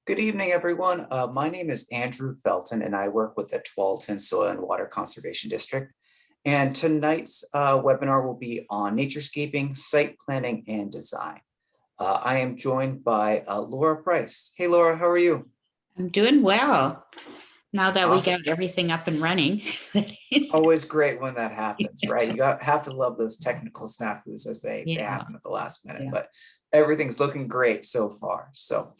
Good evening, everyone. My name is Andrew Felton, and I work with the Tualatin Soil and Water Conservation District. And tonight's webinar will be on naturescaping, site planning, and design. I am joined by Laura Price. Hey, Laura, how are you? I'm doing well. Now that we Awesome. got everything up and running. Always great when that happens, right? Have to love those technical snafus as they Yeah, happen at the last minute, yeah. but everything's looking great so far. So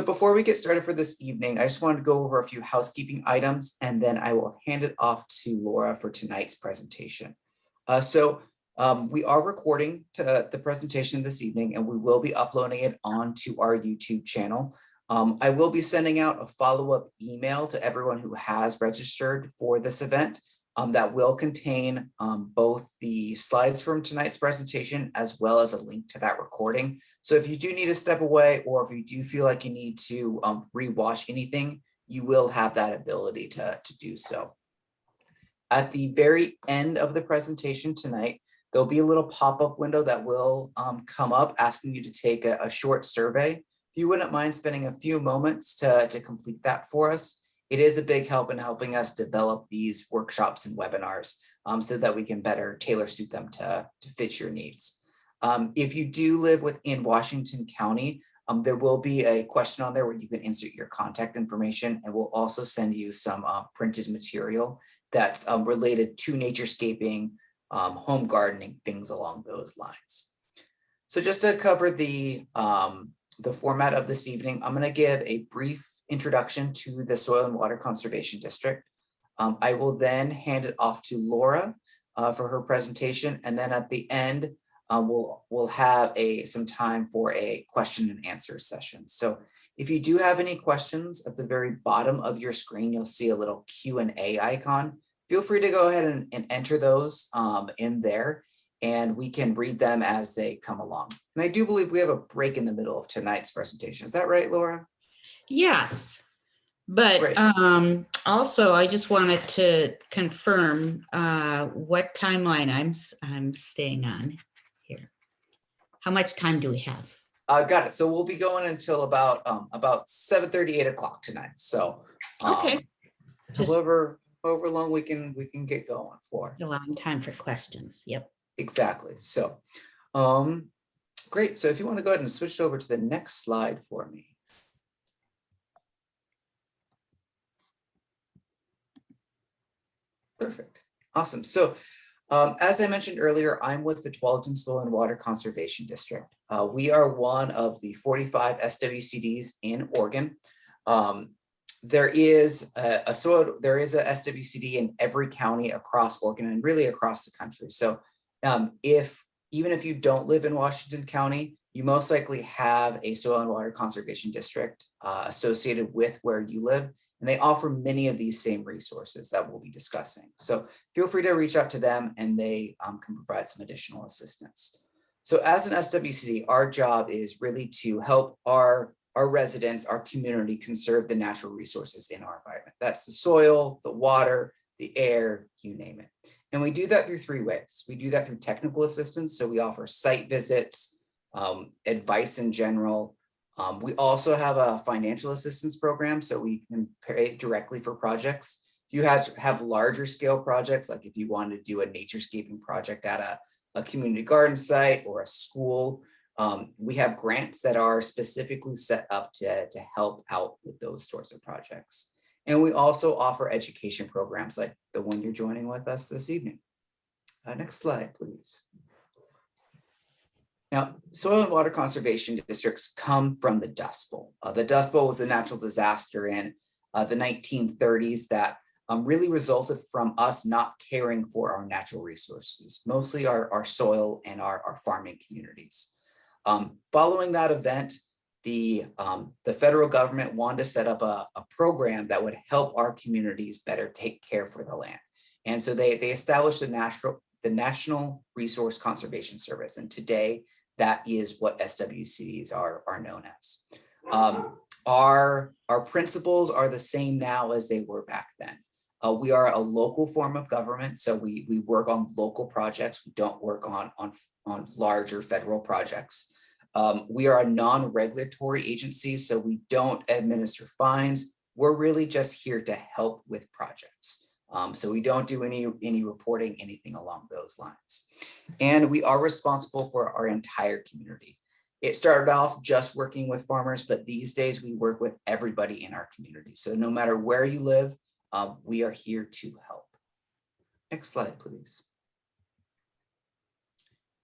before we get started for this evening, I just wanted to go over a few housekeeping items, and then I will hand it off to Laura for tonight's presentation. We are recording the presentation this evening, and we will be uploading it onto our YouTube channel. I will be sending out a follow-up email to everyone who has registered for this event that will contain both the slides from tonight's presentation as well as a link to that recording. So if you do need to step away, or if you do feel like you need to rewatch anything, you will have that ability to do so. At the very end of the presentation tonight, there'll be a little pop-up window that will come up asking you to take a short survey. If you wouldn't mind spending a few moments to complete that for us, it is a big help in helping us develop these workshops and webinars so that we can better tailor suit them to fit your needs. If you do live within Washington County, there will be a question on there where you can insert your contact information, and we'll also send you some printed material that's related to naturescaping, home gardening, things along those lines. So just to cover the format of this evening, I'm going to give a brief introduction to the Soil and Water Conservation District. I will then hand it off to Laura for her presentation, and then at the end, we'll have some time for a question and answer session. So if you do have any questions, at the very bottom of your screen, you'll see a little Q&A icon. Feel free to go ahead and enter those in there, and we can read them as they come along. And I do believe we have a break in the middle of tonight's presentation. Is that right, Laura? Yes, but also I just wanted to confirm what timeline I'm staying on here. How much time do we have? Got it. So we'll be going until about 7:30, 8 o'clock tonight. So Okay. however long we can get going for. A long time for questions. Yep. Exactly. So great. So if you want to go ahead and switch over to the next slide for me. Perfect. Awesome. So as I mentioned earlier, I'm with the Tualatin Soil and Water Conservation District. We are one of the 45 SWCDs in Oregon. There is a SWCD in every county across Oregon and really across the country. So even if you don't live in Washington County, you most likely have a soil and water conservation district associated with where you live, and they offer many of these same resources that we'll be discussing. So feel free to reach out to them, and they can provide some additional assistance. So as an SWCD, our job is really to help our residents, our community, conserve the natural resources in our environment. That's the soil, the water, the air, you name it. And we do that through three ways. We do that through technical assistance. So we offer site visits, advice in general. We also have a financial assistance program, so we can pay directly for projects. If you have larger scale projects, like if you wanted to do a naturescaping project at a community garden site or a school, we have grants that are specifically set up to help out with those sorts of projects. And we also offer education programs like the one you're joining with us this evening. Next slide, please. Now, soil and water conservation districts come from the Dust Bowl. The Dust Bowl was a natural disaster in the 1930s that really resulted from us not caring for our natural resources, mostly our soil and our farming communities. Following that event, the federal government wanted to set up a program that would help our communities better take care for the land. And so they established the National Resource Conservation Service. And today, that is what SWCDs are known as. Our principles are the same now as they were back then. We are a local form of government, so we work on local projects. We don't work on larger federal projects. We are a non-regulatory agency, so we don't administer fines. We're really just here to help with projects. So we don't do any reporting, anything along those lines. And we are responsible for our entire community. It started off just working with farmers, but these days we work with everybody in our community. So no matter where you live, we are here to help. Next slide, please.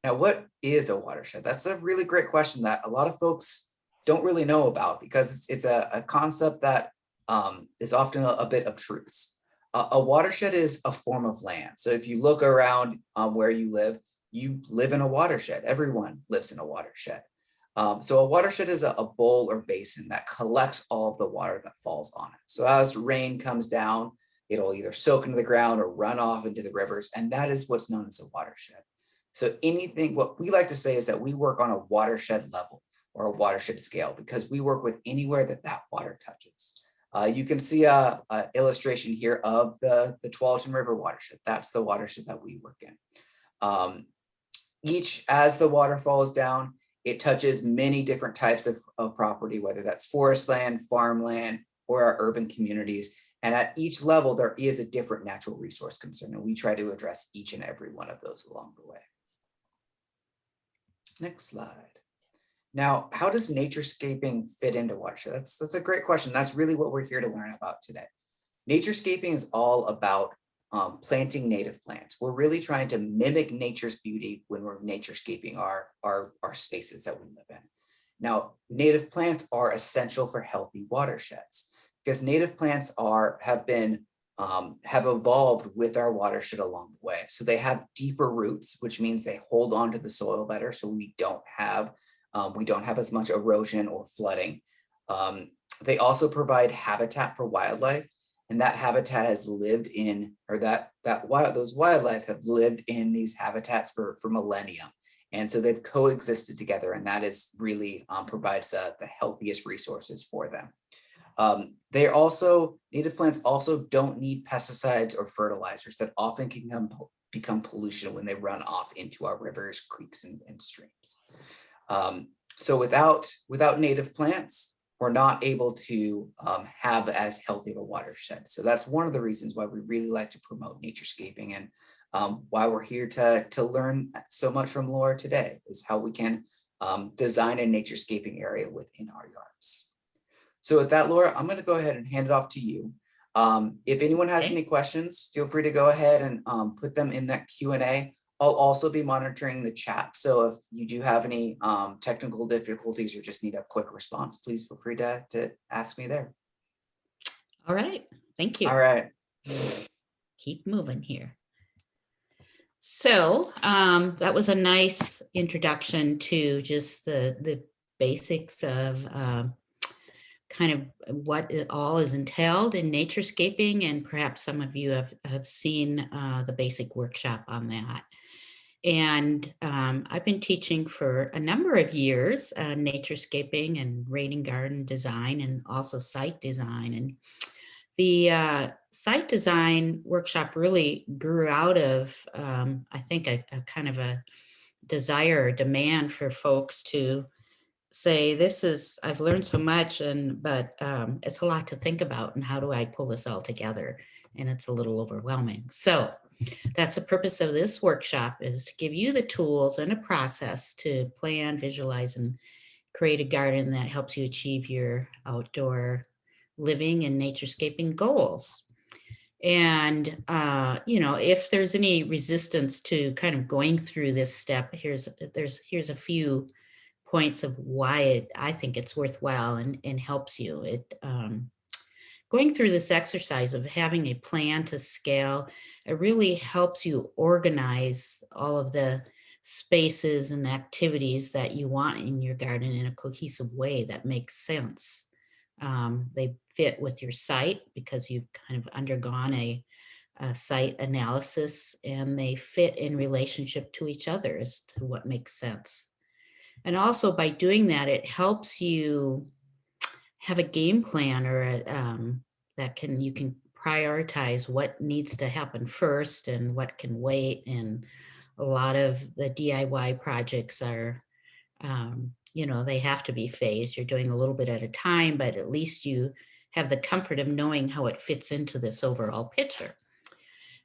Now, what is a watershed? That's a really great question that a lot of folks don't really know about, because it's a concept that is often a bit obtruse. A watershed is a form of land. So if you look around where you live in a watershed. Everyone lives in a watershed. So a watershed is a bowl or basin that collects all of the water that falls on it. So as rain comes down, it'll either soak into the ground or run off into the rivers, and that is what's known as a watershed. So what we like to say is that we work on a watershed level or a watershed scale, because we work with anywhere that water touches. You can see a illustration here of the Tualatin River watershed. That's the watershed that we work in. As the water falls down, it touches many different types of property, whether that's forest land, farmland, or our urban communities. And at each level, there is a different natural resource concern, and we try to address each and every one of those along the way. Next slide. Now, how does naturescaping fit into watershed? That's a great question. That's really what we're here to learn about today. Naturescaping is all about planting native plants. We're really trying to mimic nature's beauty when we're naturescaping our spaces that we live in. Now, native plants are essential for healthy watersheds, because native plants have evolved with our watershed along the way. So they have deeper roots, which means they hold onto the soil better. So we don't have as much erosion or flooding. They also provide habitat for wildlife, and that habitat has lived in, or those wildlife have lived in these habitats for millennia. And so they've coexisted together, and that is really provides the healthiest resources for them. Native plants also don't need pesticides or fertilizers that often can become pollution when they run off into our rivers, creeks, and streams. So without native plants, we're not able to have as healthy of a watershed. So that's one of the reasons why we really like to promote naturescaping, and why we're here to learn so much from Laura today, is how we can design a naturescaping area within our yards. So with that, Laura, I'm going to go ahead and hand it off to you. If anyone has any questions, feel free to go ahead and put them in that Q&A. I'll also be monitoring the chat. So if you do have any technical difficulties or just need a quick response, please feel free to ask me there. All right. Thank you. All right. Keep moving here. So that was a nice introduction to just the basics of kind of what it all is entailed in naturescaping, and perhaps some of you have seen the basic workshop on that. And I've been teaching for a number of years, naturescaping and rain garden design, and also site design. And the site design workshop really grew out of, I think, a kind of a desire or demand for folks to say, I've learned so much, but it's a lot to think about, and how do I pull this all together? And it's a little overwhelming. So that's the purpose of this workshop, is to give you the tools and a process to plan, visualize, and create a garden that helps you achieve your outdoor living and naturescaping goals. And, if there's any resistance to kind of going through this step, here's a few points of why I think it's worthwhile and helps you. Going through this exercise of having a plan to scale, it really helps you organize all of the spaces and activities that you want in your garden in a cohesive way that makes sense. They fit with your site because you've kind of undergone a site analysis, and they fit in relationship to each other as to what makes sense. And also by doing that, it helps you have a game plan, or you can prioritize what needs to happen first and what can wait. And a lot of the DIY projects are You know, they have to be phased. You're doing a little bit at a time, but at least you have the comfort of knowing how it fits into this overall picture.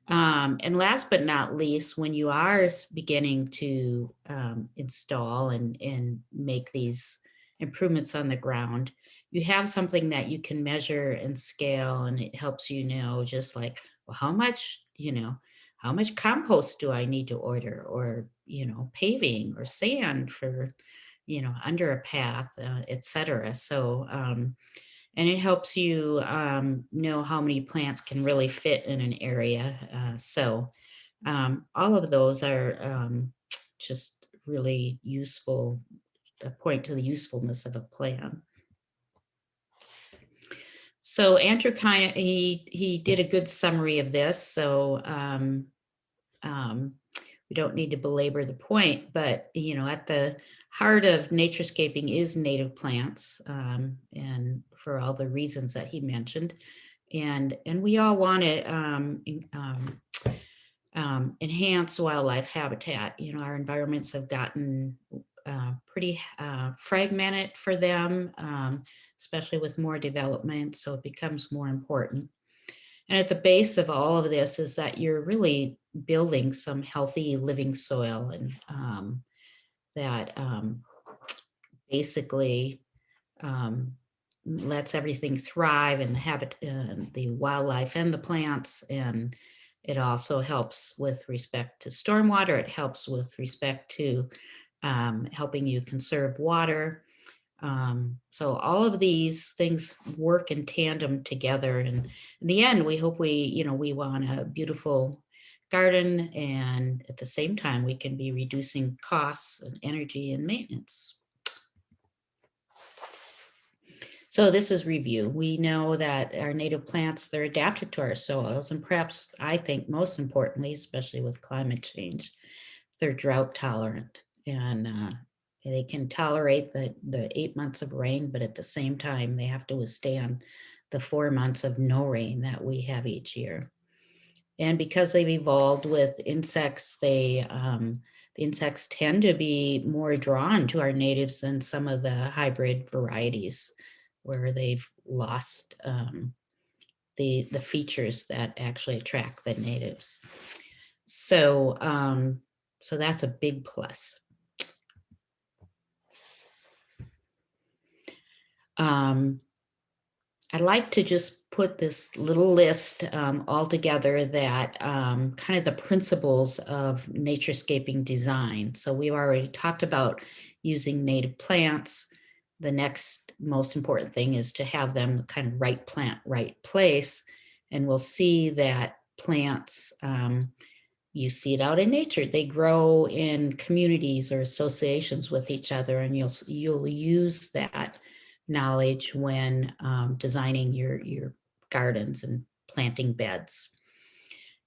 And last but not least, when you are beginning to install and make these improvements on the ground, you have something that you can measure and scale, and it helps you know, just like, well, how much, you know, how much compost do I need to order, or, you know, paving or sand for, you know, under a path, et cetera. So, and it helps you know how many plants can really fit in an area. So all of those are just really useful, point to the usefulness of a plan. So Andrew he did a good summary of this. So we don't need to belabor the point, but you know, at the heart of naturescaping is native plants, and for all the reasons that he mentioned, and we all want to enhance wildlife habitat. You know, our environments have gotten pretty fragmented for them, especially with more development, so it becomes more important. And at the base of all of this is that you're really building some healthy living soil, and that basically lets everything thrive, and the wildlife and the plants. And it also helps with respect to stormwater. It helps with respect to helping you conserve water. So all of these things work in tandem together, and in the end, we hope we want a beautiful garden, and at the same time, we can be reducing costs and energy and maintenance. So this is review. We know that our native plants, they're adapted to our soils, and perhaps I think most importantly, especially with climate change, they're drought tolerant, and they can tolerate the 8 months of rain, but at the same time, they have to withstand the 4 months of no rain that we have each year. And because they've evolved with insects, the insects tend to be more drawn to our natives than some of the hybrid varieties, where they've lost the features that actually attract the natives. So, so that's a big plus. I'd like to just put this little list all together, that kind of the principles of naturescaping design. So we've already talked about using native plants. The next most important thing is to have them kind of right plant, right place. And we'll see that plants, you see it out in nature. They grow in communities or associations with each other, and you'll use that knowledge when designing your gardens and planting beds.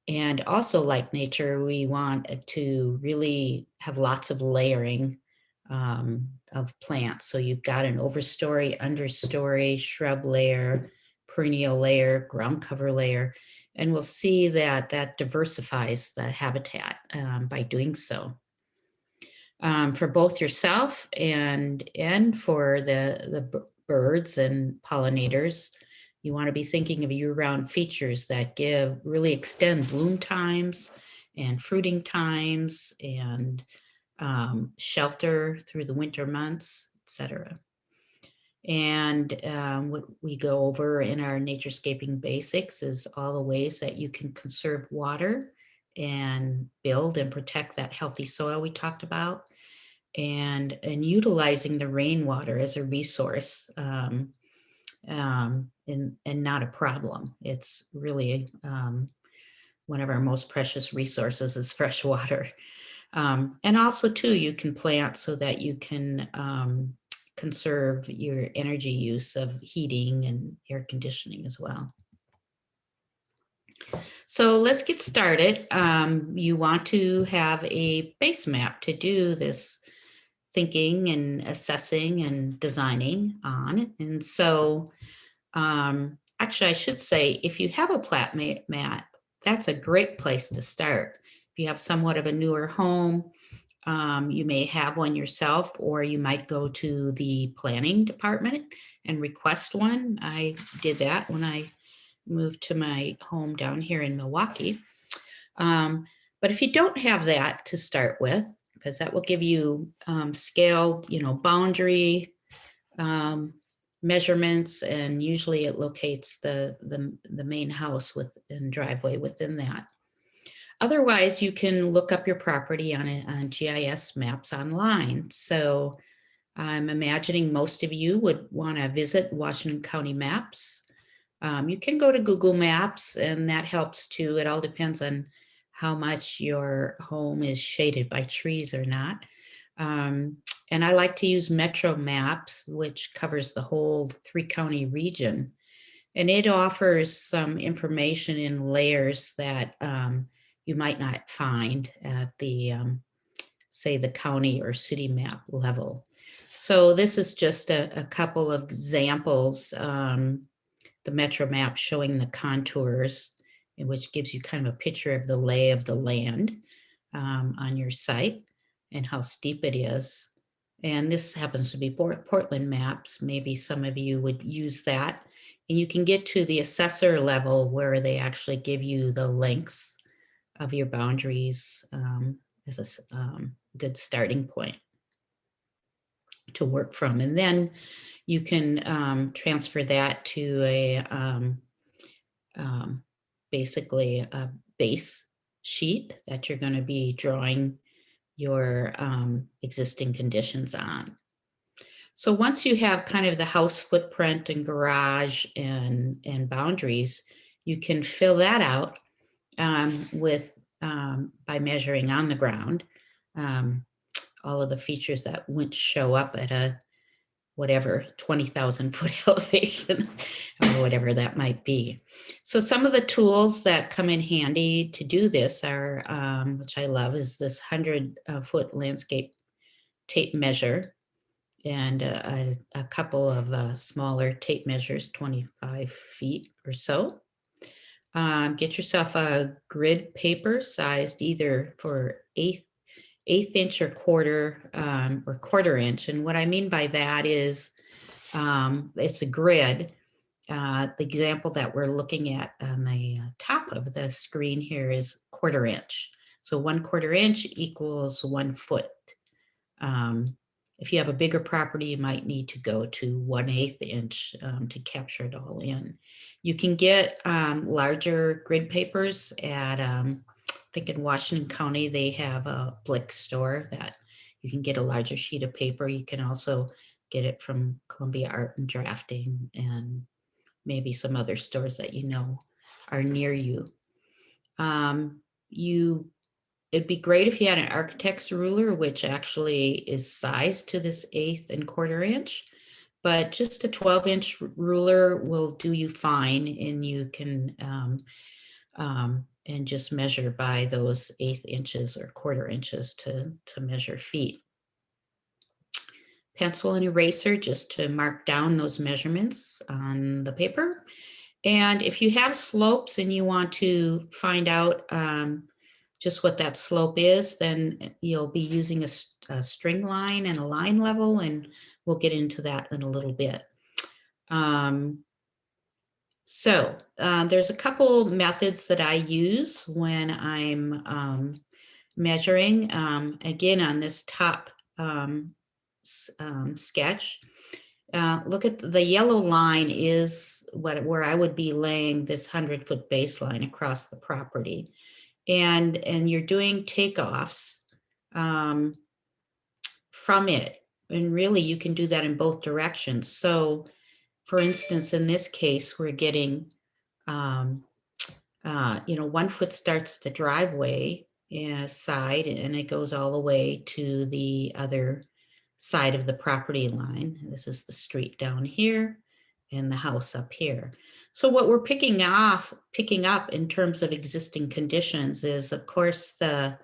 And also, like nature, we want to really have lots of layering of plants. So you've got an overstory, understory, shrub layer, perennial layer, ground cover layer, and we'll see that that diversifies the habitat by doing so. For both yourself and for the birds and pollinators, you want to be thinking of year-round features that really extend bloom times and fruiting times, and shelter through the winter months, etc. And what we go over in our naturescaping basics is all the ways that you can conserve water and build and protect that healthy soil we talked about, and utilizing the rainwater as a resource, and not a problem. It's really one of our most precious resources is fresh water. And also too, you can plant so that you can conserve your energy use of heating and air conditioning as well. So let's get started. You want to have a base map to do this thinking and assessing and designing on. And so actually, I should say, if you have a plat map, that's a great place to start. If you have somewhat of a newer home, You may have one yourself, or you might go to the planning department and request one. I did that when I moved to my home down here in Milwaukee. But if you don't have that to start with, because that will give you scaled, boundary measurements, and usually it locates the main house and driveway within that. Otherwise, you can look up your property on GIS maps online. So I'm imagining most of you would want to visit Washington County Maps. You can go to Google Maps, and that helps too. It all depends on how much your home is shaded by trees or not. And I like to use Metro Maps, which covers the whole 3-county region. And it offers some information in layers that you might not find at the, say, the county or city map level. So this is just a couple of examples. The Metro map showing the contours, which gives you kind of a picture of the lay of the land on your site and how steep it is. And this happens to be Portland maps. Maybe some of you would use that. And you can get to the assessor level where they actually give you the lengths of your boundaries as a good starting point to work from. And then you can transfer that to basically a base sheet that you're going to be drawing your existing conditions on. So once you have kind of the house footprint and garage and boundaries, you can fill that out by measuring on the ground all of the features that wouldn't show up at a whatever 20,000 foot elevation or whatever that might be. So some of the tools that come in handy to do this are, which I love, is this 100-foot landscape tape measure, and a couple of smaller tape measures, 25 feet or so. Get yourself a grid paper sized either for eighth inch or quarter inch. And what I mean by that is it's a grid. The example that we're looking at on the top of the screen here is 1/4 inch. So 1/4 inch equals 1 foot. If you have a bigger property, you might need to go to 1/8 inch to capture it all in. You can get larger grid papers at, I think in Washington County, they have a Blick store that you can get a larger sheet of paper. You can also get it from Columbia Art and Drafting and maybe some other stores that are near you. It'd be great if you had an architect's ruler, which actually is sized to this 1/8 and 1/4 inch, but just a 12-inch ruler will do you fine, and you can and just measure by those 1/8 inches or 1/4 inches to measure feet. Pencil and eraser just to mark down those measurements on the paper. And if you have slopes and you want to find out just what that slope is, then you'll be using a string line and a line level, and we'll get into that in a little bit. So there's a couple methods that I use when I'm measuring. Again, on this top sketch, look at the yellow line is where I would be laying this 100-foot baseline across the property. And you're doing takeoffs from it. And really, you can do that in both directions. So, for instance, in this case, we're getting, 1 foot starts at the driveway side, and it goes all the way to the other side of the property line. This is the street down here and the house up here. So what we're picking up in terms of existing conditions is, of course, the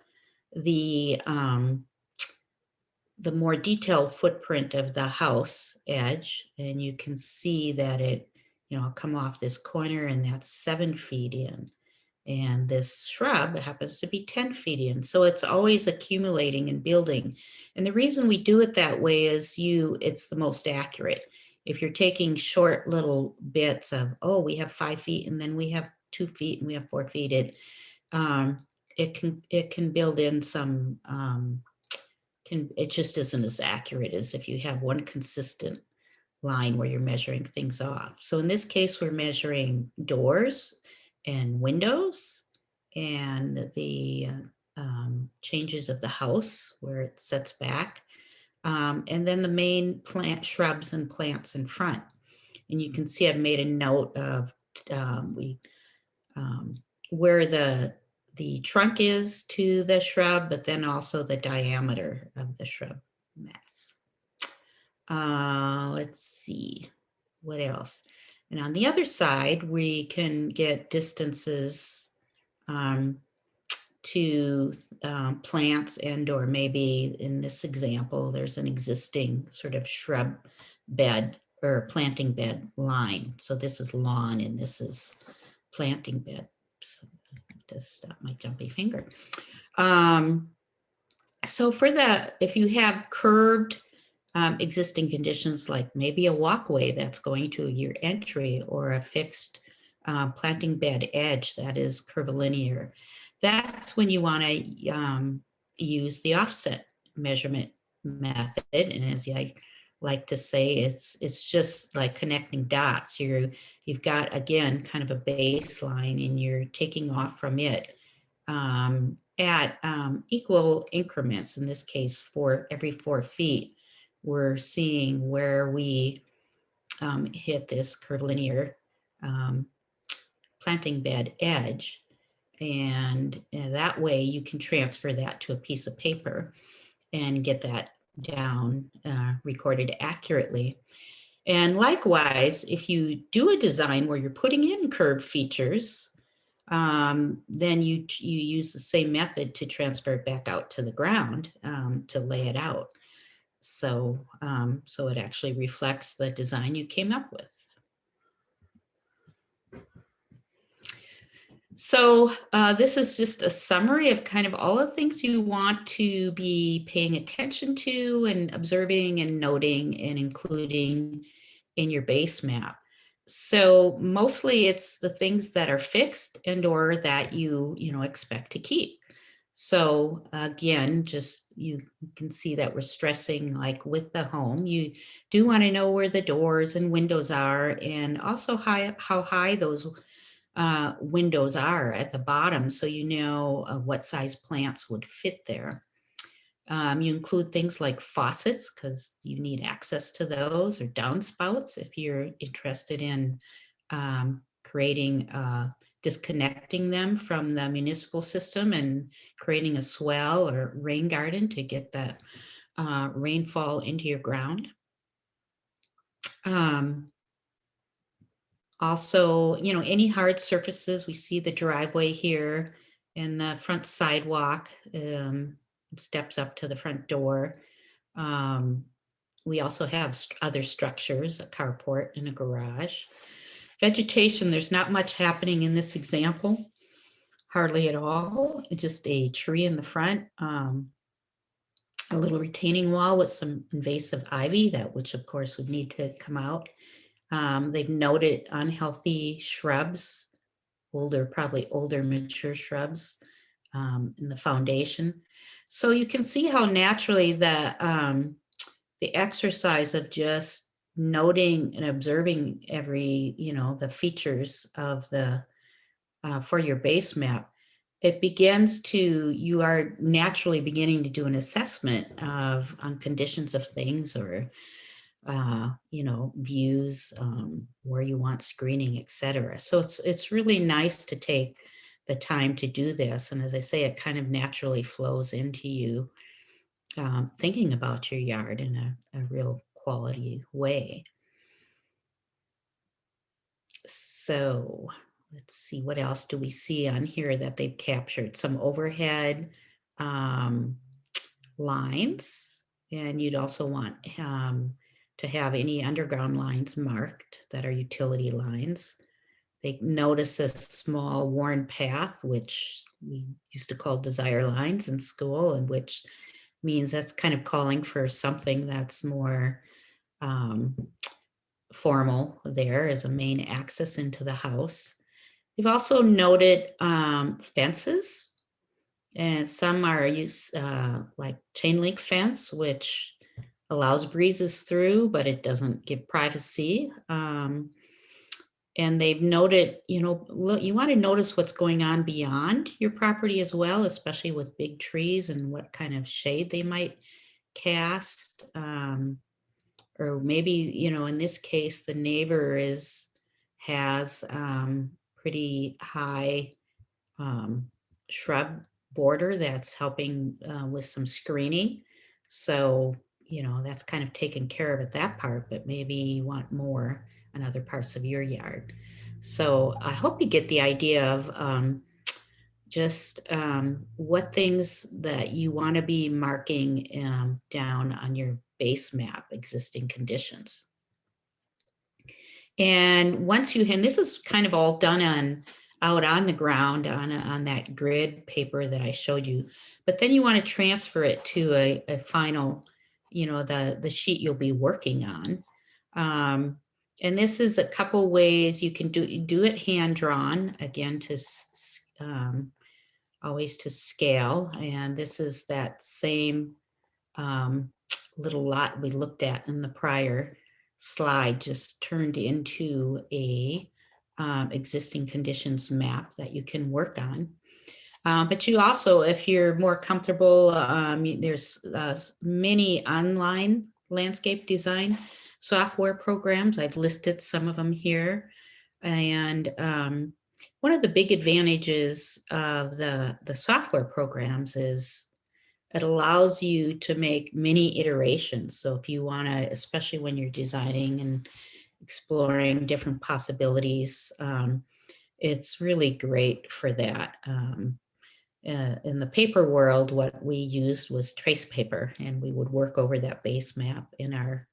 more detailed footprint of the house edge, and you can see that it, I'll come off this corner, and that's 7 feet in. And this shrub happens to be 10 feet in. So it's always accumulating and building. And the reason we do it that way is it's the most accurate. If you're taking short little bits of, oh, we have 5 feet and then we have 2 feet and we have 4 feet, it can build in some, it just isn't as accurate as if you have one consistent line where you're measuring things off. So in this case, we're measuring doors and windows and the changes of the house where it sets back. And then the main plant shrubs and plants in front. And you can see I've made a note of where the trunk is to the shrub, but then also the diameter of the shrub mass. Let's see, what else? And on the other side, we can get distances to plants and or maybe in this example, there's an existing sort of shrub bed or planting bed line. So this is lawn and this is planting bed. So just stop my jumpy finger. So for that, if you have curved existing conditions like maybe a walkway that's going to your entry or a fixed planting bed edge that is curvilinear, that's when you want to use the offset measurement method. And as I like to say, it's just like connecting dots. You've got, again, kind of a baseline and you're taking off from it at equal increments. In this case, for every 4 feet, we're seeing where we hit this curvilinear planting bed edge. And that way you can transfer that to a piece of paper and get that down recorded accurately. And likewise, if you do a design where you're putting in curved features, then you use the same method to transfer it back out to the ground to lay it out. So it actually reflects the design you came up with. So this is just a summary of kind of all the things you want to be paying attention to and observing and noting and including in your base map. So mostly it's the things that are fixed and or that you expect to keep. So again, just you can see that we're stressing, like with the home, you do want to know where the doors and windows are, and also how high those windows are at the bottom, so you know what size plants would fit there. You include things like faucets because you need access to those, or downspouts if you're interested in creating disconnecting them from the municipal system and creating a swell or rain garden to get that rainfall into your ground. Also, any hard surfaces, we see the driveway here and the front sidewalk steps up to the front door. We also have other structures, a carport and a garage. Vegetation, there's not much happening in this example, hardly at all. It's just a tree in the front, a little retaining wall with some invasive ivy, which of course would need to come out. They've noted unhealthy shrubs, probably older mature shrubs in the foundation. So you can see how naturally the exercise of just noting and observing every, the features of for your base map, you are naturally beginning to do an assessment on conditions of things or views, where you want screening, etc. So it's really nice to take the time to do this. And as I say, it kind of naturally flows into you thinking about your yard in a real quality way. So let's see, what else do we see on here that they've captured? Some overhead lines, and you'd also want to have any underground lines marked that are utility lines. they notice a small worn path, which we used to call desire lines in school, and which means that's kind of calling for something that's more formal there as a main access into the house. They've also noted fences, and some are used like chain link fence, which allows breezes through, but it doesn't give privacy. And they've noted, you want to notice what's going on beyond your property as well, especially with big trees and what kind of shade they might cast. Or maybe, in this case, the neighbor has pretty high shrub border that's helping with some screening. So, that's kind of taken care of at that part, but maybe you want more on other parts of your yard. So I hope you get the idea of just what things that you want to be marking down on your base map, existing conditions. And once and this is kind of all done out on the ground on that grid paper that I showed you, but then you want to transfer it to a final, the sheet you'll be working on. And this is a couple ways you can do it hand drawn, again, to always to scale. And this is that same little lot we looked at in the prior slide, just turned into a existing conditions map that you can work on. But you also, if you're more comfortable, there's many online landscape design software programs. I've listed some of them here. And one of the big advantages of the software programs is it allows you to make many iterations. So if you want to, especially when you're designing and exploring different possibilities, it's really great for that. In the paper world, what we used was trace paper, and we would work over that base map in our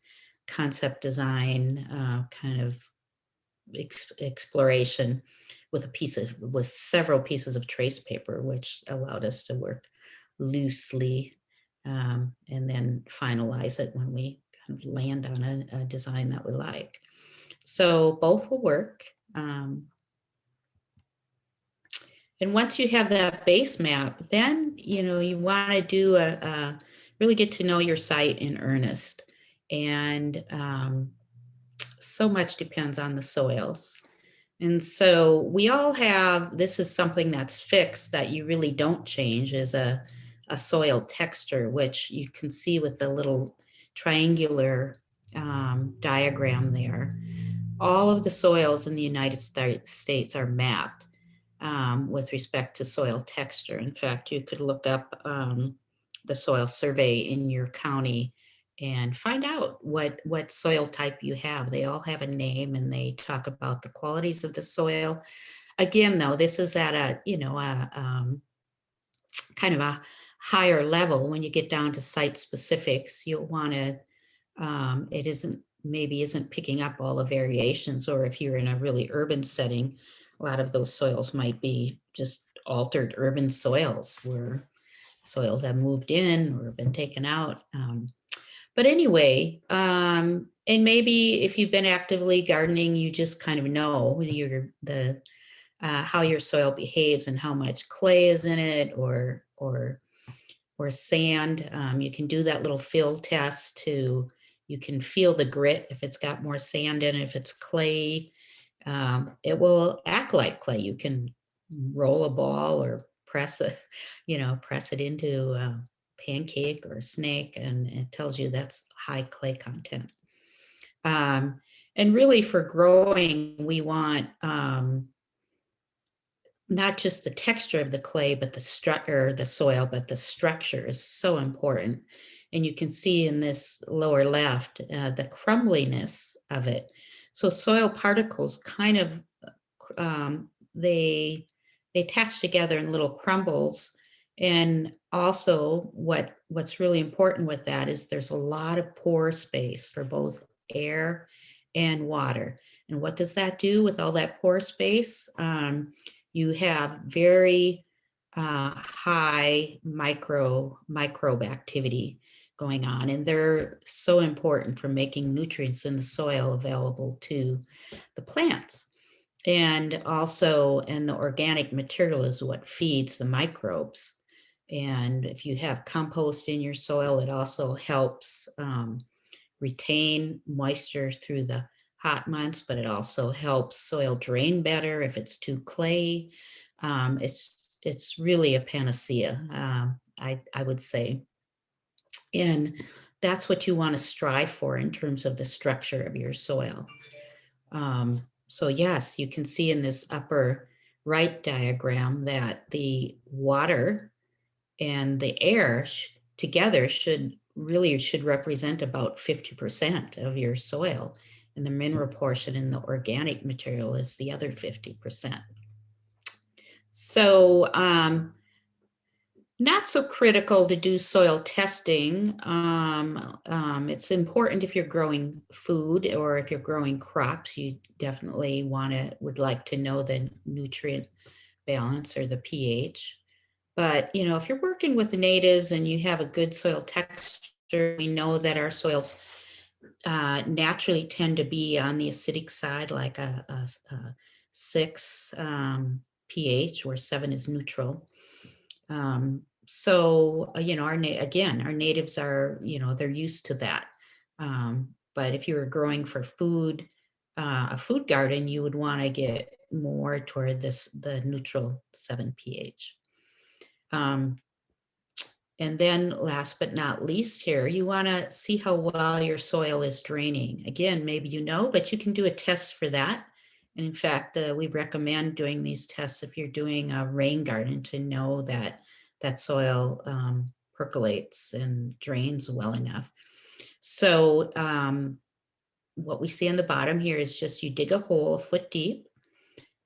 concept design kind of exploration with several pieces of trace paper, which allowed us to work loosely and then finalize it when we kind of land on a design that we like. So both will work. And once you have that base map, then you want to do really get to know your site in earnest. And so much depends on the soils. And so we all have, this is something that's fixed that you really don't change, is a soil texture, which you can see with the little triangular diagram there. All of the soils in the United States are mapped with respect to soil texture. In fact, you could look up the soil survey in your county and find out what soil type you have. They all have a name, and they talk about the qualities of the soil. Again, though, this is at a kind of a higher level. When you get down to site specifics, you'll want to, it isn't picking up all the variations, or if you're in a really urban setting, a lot of those soils might be just altered urban soils where soils have moved in or been taken out. But anyway, and maybe if you've been actively gardening, you just kind of know how your soil behaves and how much clay is in it or sand. You can do that little field test you can feel the grit if it's got more sand in it. If it's clay, it will act like clay. You can roll a ball or press it into a pancake or a snake, and it tells you that's high clay content. And really, for growing, we want not just the texture of the clay, but the soil, but the structure is so important. And you can see in this lower left, the crumbliness of it. So soil particles kind of, they attach together in little crumbles. And also what's really important with that is there's a lot of pore space for both air and water. And what does that do with all that pore space? You have very high microbe activity going on, and they're so important for making nutrients in the soil available to the plants. And also, and the organic material is what feeds the microbes. And if you have compost in your soil, it also helps retain moisture through the hot months, but it also helps soil drain better if it's too clay. It's really a panacea, I would say. And that's what you want to strive for in terms of the structure of your soil. So yes, you can see in this upper right diagram that the water and the air together should represent about 50% of your soil. And the mineral portion in the organic material is the other 50%. So not so critical to do soil testing. It's important if you're growing food or if you're growing crops, you definitely would like to know the nutrient balance or the pH. But, you know, if you're working with the natives and you have a good soil texture, we know that our soils naturally tend to be on the acidic side, like a 6 pH, where 7 is neutral. So, you know, our natives are, you know, they're used to that. But if you were growing for food, a food garden, you would want to get more toward the neutral 7 pH. And then last but not least here, you want to see how well your soil is draining. Again, maybe you know, but you can do a test for that. And in fact, we recommend doing these tests if you're doing a rain garden to know that that soil percolates and drains well enough. So what we see on the bottom here is just you dig a hole a foot deep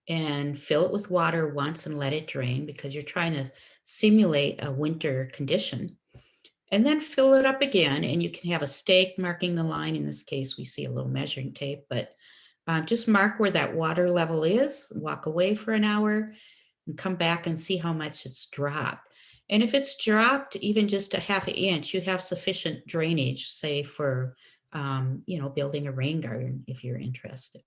and fill it with water once and let it drain, because you're trying to simulate a winter condition. And then fill it up again, and you can have a stake marking the line. In this case, we see a little measuring tape, but just mark where that water level is, walk away for an hour, and come back and see how much it's dropped. And if it's dropped even just a half an inch, you have sufficient drainage, say for you know, building a rain garden if you're interested.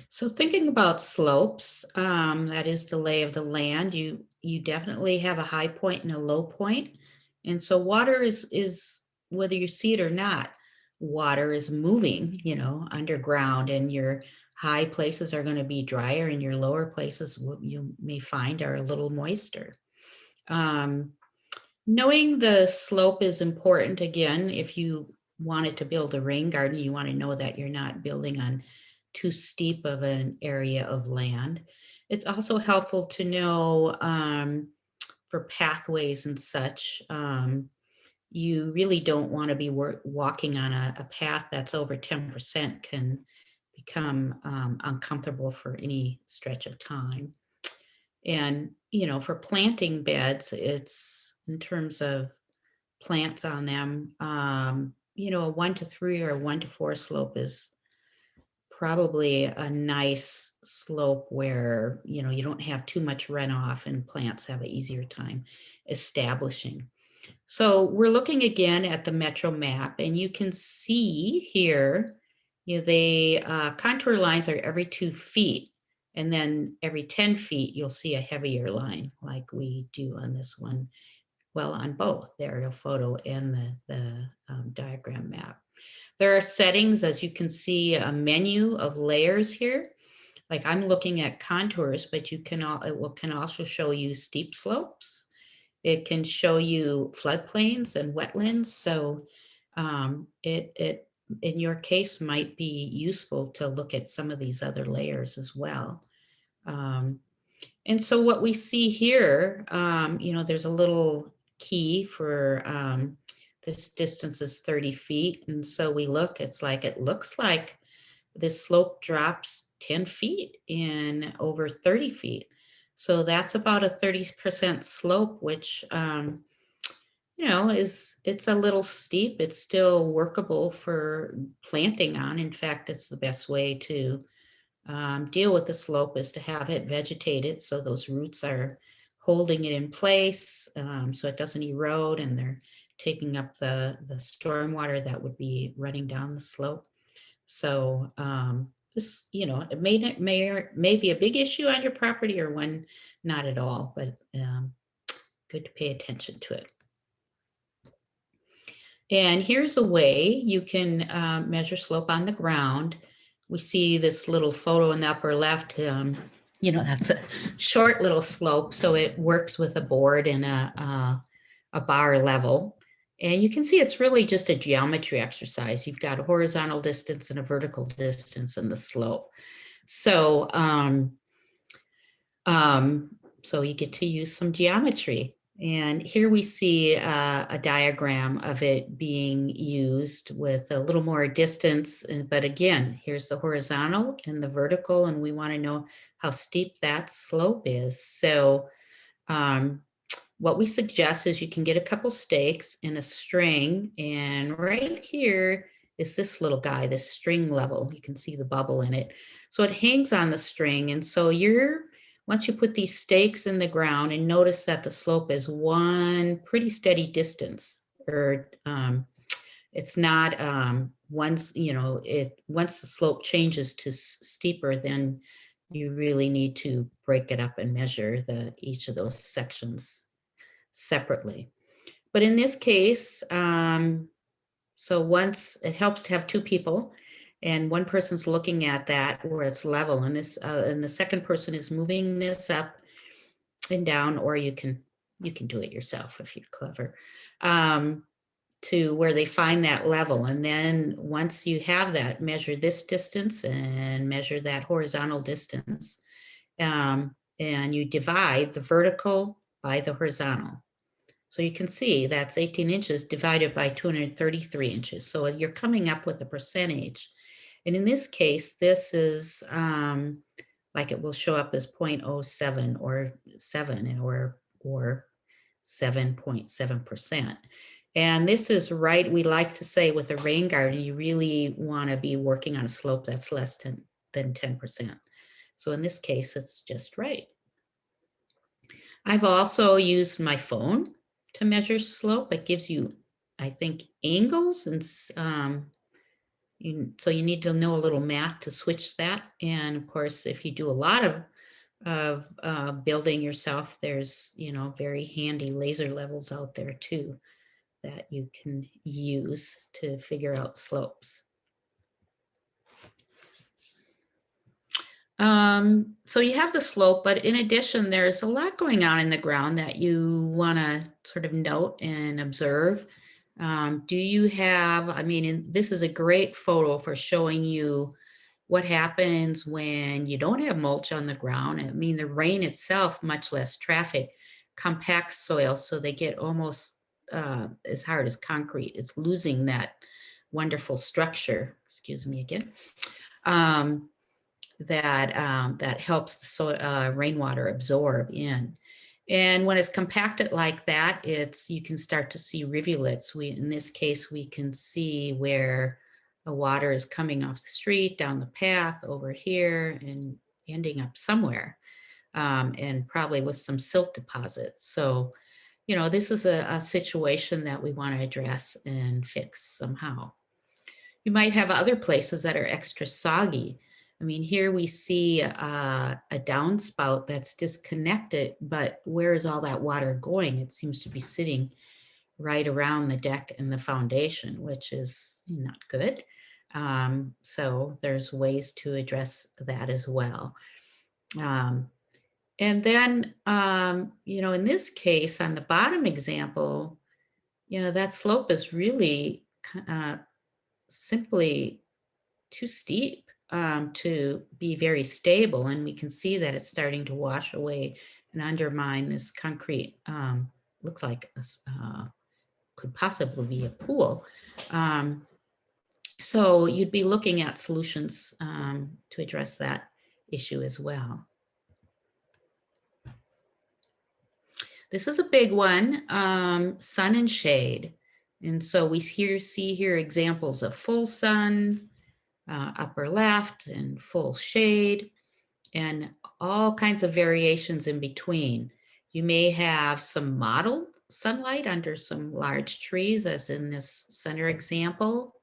So thinking about slopes, that is the lay of the land. You definitely have a high point and a low point. And so water is whether you see it or not, water is moving, you know, underground, and your high places are going to be drier and your lower places, what you may find, are a little moister. Knowing the slope is important. Again, if you wanted to build a rain garden, you want to know that you're not building on too steep of an area of land. It's also helpful to know for pathways and such. You really don't want to be walking on a path that's over 10%, can become uncomfortable for any stretch of time. And, you know, for planting beds, it's in terms of plants on them, you know, a 1 to 3 or a 1 to 4 slope is probably a nice slope where, you know, you don't have too much runoff and plants have an easier time establishing. So we're looking again at the Metro map, and you can see here, you know, the contour lines are every 2 feet. And then every 10 feet, you'll see a heavier line like we do on this one. Well, on both the aerial photo and the diagram map. There are settings, as you can see, a menu of layers here. Like I'm looking at contours, but it can also show you steep slopes. It can show you floodplains and wetlands. So it in your case might be useful to look at some of these other layers as well. And so what we see here, you know, there's a little key for this distance is 30 feet. And so we look, it looks like this slope drops 10 feet in over 30 feet. So that's about a 30% slope, which, you you know, it's a little steep. It's still workable for planting on. In fact, it's the best way to deal with the slope is to have it vegetated so those roots are holding it in place so it doesn't erode and they're taking up the storm water that would be running down the slope. So this, you know, it may be a big issue on your property or one not at all, but good to pay attention to it. And here's a way you can measure slope on the ground. We see this little photo in the upper left. You know, that's a short little slope, so it works with a board and a bar level. And you can see it's really just a geometry exercise. You've got a horizontal distance and a vertical distance in the slope. So, so you get to use some geometry. And here we see a diagram of it being used with a little more distance. But again, here's the horizontal and the vertical, and we want to know how steep that slope is. So what we suggest is you can get a couple stakes and a string. And right here is this little guy, this string level. You can see the bubble in it. So it hangs on the string. And so once you put these stakes in the ground and notice that the slope is one pretty steady distance, or it's not once the slope changes to steeper, then you really need to break it up and measure each of those sections separately. But in this case, so once it helps to have two people, and one person's looking at that where it's level, and and the second person is moving this up and down, or you can do it yourself if you're clever, to where they find that level. And then once you have that, measure this distance and measure that horizontal distance, and you divide the vertical by the horizontal. So you can see that's 18 inches divided by 233 inches. So you're coming up with a percentage. And in this case, this is like it will show up as 0.07 or 7 or 7.7%. And this is right, we like to say with a rain garden, you really want to be working on a slope that's less than 10%. So in this case, it's just right. I've also used my phone to measure slope. It gives you, I think, angles, and so you need to know a little math to switch that. And of course, if you do a lot of building yourself, there's, you know, very handy laser levels out there too that you can use to figure out slopes. So you have the slope, but in addition, there's a lot going on in the ground that you want to sort of note and observe. Do you have, I mean, this is a great photo for showing you what happens when you don't have mulch on the ground. I mean, the rain itself, much less traffic, compacts soil so they get almost as hard as concrete. It's losing that wonderful structure, excuse me again, that helps the rainwater absorb in. And when it's compacted like that, you can start to see rivulets. In this case, we can see where the water is coming off the street, down the path, over here, and ending up somewhere, and probably with some silt deposits. So, you know, this is a situation that we want to address and fix somehow. You might have other places that are extra soggy. I mean, here we see a downspout that's disconnected, but where is all that water going? It seems to be sitting right around the deck and the foundation, which is not good. So there's ways to address that as well. And then, you know, in this case, on the bottom example, you know, that slope is really simply too steep to be very stable. And we can see that it's starting to wash away and undermine this concrete. Looks like could possibly be a pool. So you'd be looking at solutions to address that issue as well. This is a big one, sun and shade. And so we see here examples of full sun, upper left, and full shade, and all kinds of variations in between. You may have some mottled sunlight under some large trees, as in this center example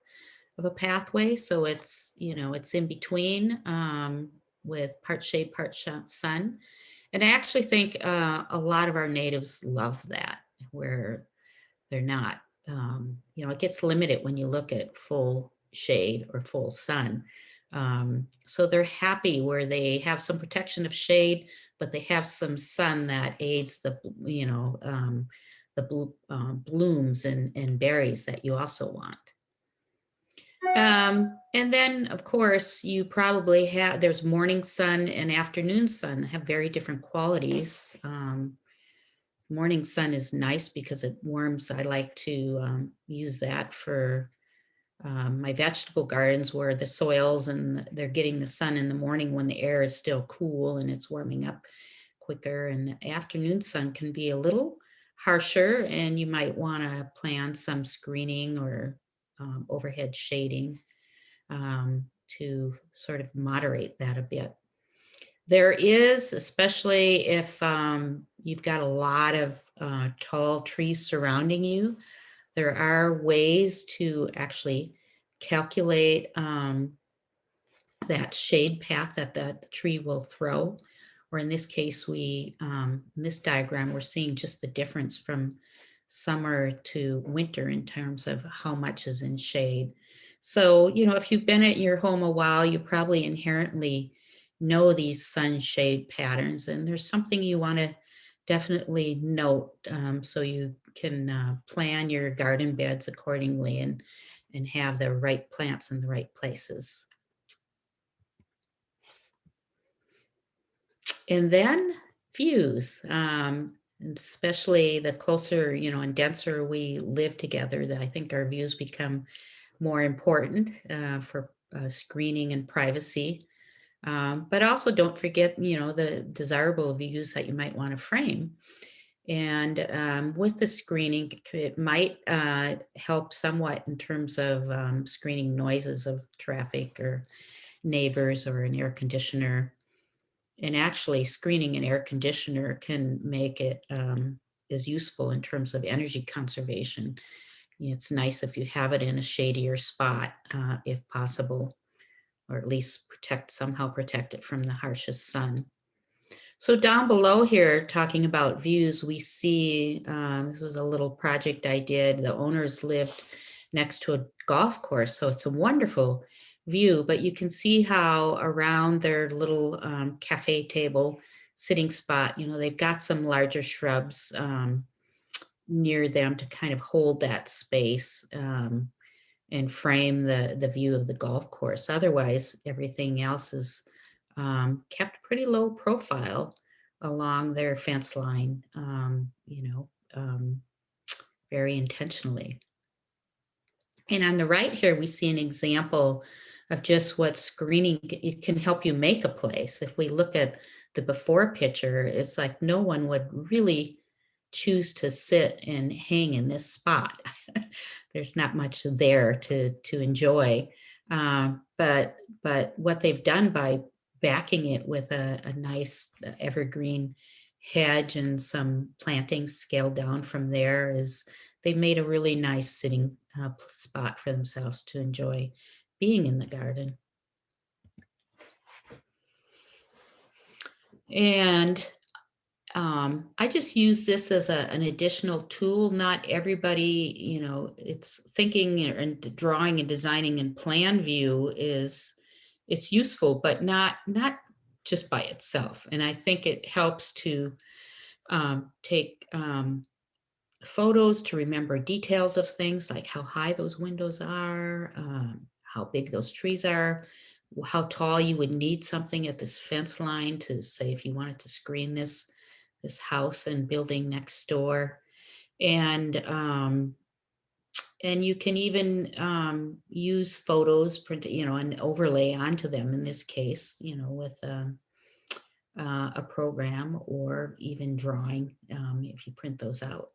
of a pathway. So it's, it's in between with part shade, part sun. And I actually think a lot of our natives love that, where they're not, it gets limited when you look at full shade or full sun. So they're happy where they have some protection of shade, but they have some sun that aids the, blooms and berries that you also want. And then, of course, you probably have, there's morning sun and afternoon sun have very different qualities. Morning sun is nice because it warms. I like to use that for my vegetable gardens where the soils and they're getting the sun in the morning when the air is still cool and it's warming up quicker. And afternoon sun can be a little harsher, and you might want to plan some screening or overhead shading to sort of moderate that a bit. There is, especially if you've got a lot of tall trees surrounding you, there are ways to actually calculate that shade path that the tree will throw. Or in this case, in this diagram, we're seeing just the difference from summer to winter in terms of how much is in shade. So, if you've been at your home a while, you probably inherently know these sun shade patterns, and there's something you want to definitely note so you can plan your garden beds accordingly and have the right plants in the right places. And then views, especially the closer, and denser we live together, that I think our views become more important for screening and privacy. But also don't forget, the desirable views that you might want to frame. And with the screening, it might help somewhat in terms of screening noises of traffic or neighbors or an air conditioner. And actually screening an air conditioner can make it as useful in terms of energy conservation. It's nice if you have it in a shadier spot, if possible, or at least somehow protect it from the harshest sun. So down below here, talking about views, we see, this was a little project I did. The owners lived next to a golf course, so it's a wonderful view, but you can see how around their little cafe table sitting spot, they've got some larger shrubs near them to kind of hold that space and frame the view of the golf course. Otherwise, everything else is kept pretty low profile along their fence line, very intentionally. And on the right here, we see an example of just what screening it can help you make a place. If we look at the before picture, it's like no one would really choose to sit and hang in this spot. There's not much there to enjoy. But what they've done by backing it with a nice evergreen hedge and some plantings scaled down from there is they made a really nice sitting spot for themselves to enjoy being in the garden. And I just use this as an additional tool. Not everybody, it's thinking and drawing and designing and plan view it's useful, but not just by itself. And I think it helps to take photos to remember details of things like how high those windows are, how big those trees are, how tall you would need something at this fence line to say if you wanted to screen this house and building next door. And you can even use photos, print, and overlay onto them in this case, with a program or even drawing if you print those out.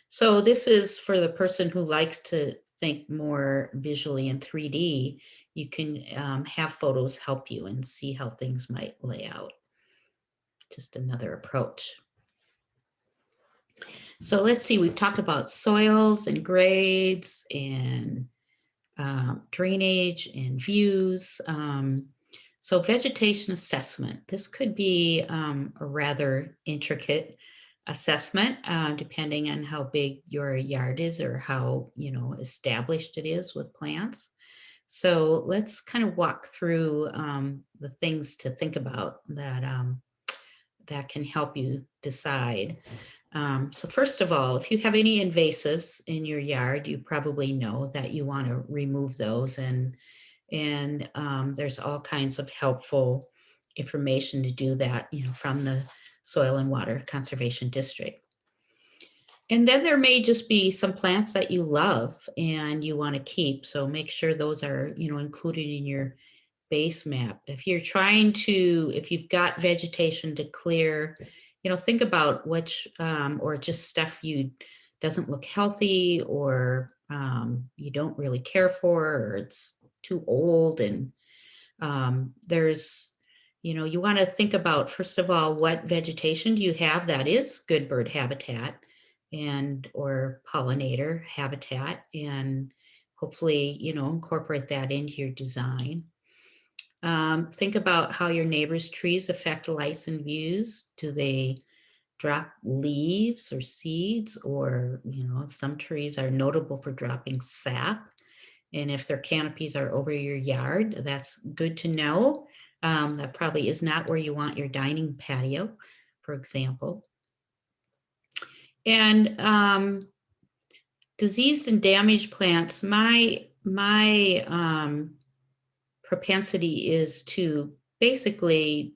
So this is for the person who likes to think more visually in 3D. You can have photos help you and see how things might lay out. Just another approach. So let's see, we've talked about soils and grades and drainage and views. So vegetation assessment, this could be a rather intricate assessment depending on how big your yard is or how, you know, established it is with plants. So let's kind of walk through the things to think about that that can help you decide. So first of all, if you have any invasives in your yard, you probably know that you want to remove those, and there's all kinds of helpful information to do that, you know, from the Soil and Water Conservation District. And then there may just be some plants that you love and you want to keep. So make sure those are, you know, included in your base map. If you're trying to, if you've got vegetation to clear, you know, think about which, or just stuff you doesn't look healthy or you don't really care for, or it's too old. And there's, you know, you want to think about, first of all, what vegetation do you have that is good bird habitat and or pollinator habitat, and hopefully, you know, incorporate that into your design. Think about how your neighbor's trees affect lights and views. Do they drop leaves or seeds? Or, you know, some trees are notable for dropping sap. And if their canopies are over your yard, that's good to know. That probably is not where you want your dining patio, for example. And diseased and damaged plants, my propensity is to basically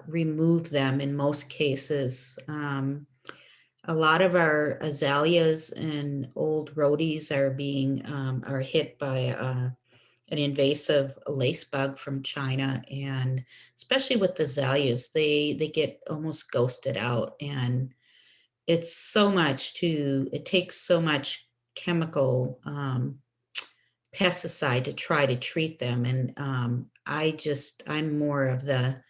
remove them in most cases. A lot of our azaleas and old rhodies are being are hit by an invasive lace bug from China, and especially with the azaleas, they get almost ghosted out, and it's so much to, it takes so much chemical pesticide to try to treat them. And I'm more of the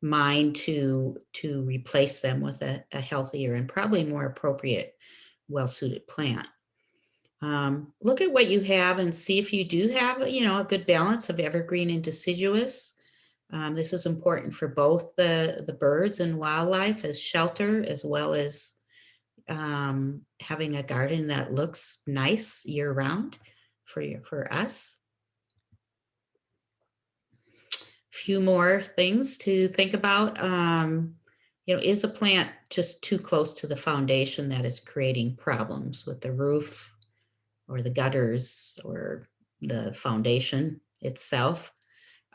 mind to replace them with a healthier and probably more appropriate, well-suited plant. Look at what you have and see if you do have, you know, a good balance of evergreen and deciduous. This is important for both the birds and wildlife as shelter, as well as having a garden that looks nice year-round for us. Few more things to think about. You know, is a plant just too close to the foundation that is creating problems with the roof or the gutters or the foundation itself?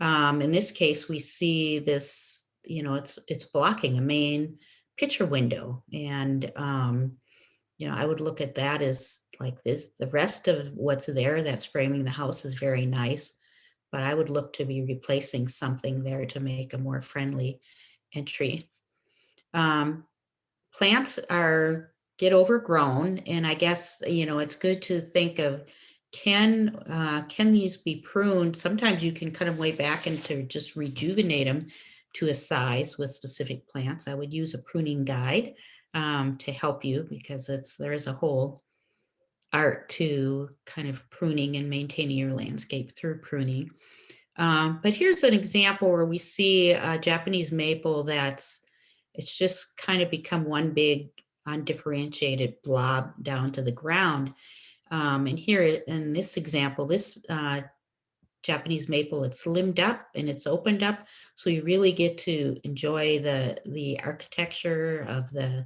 In this case, we see this, you know, it's blocking a main picture window. And, you know, I would look at that as like this, the rest of what's there that's framing the house is very nice, but I would look to be replacing something there to make a more friendly entry. Plants get overgrown, and I guess, you know, it's good to think of, can these be pruned? Sometimes you can cut them way back and to just rejuvenate them to a size with specific plants. I would use a pruning guide to help you, because there is a whole art to kind of pruning and maintaining your landscape through pruning. But here's an example where we see a Japanese maple it's just kind of become one big undifferentiated blob down to the ground. And here in this example, this Japanese maple, it's limbed up and it's opened up. So you really get to enjoy the architecture of the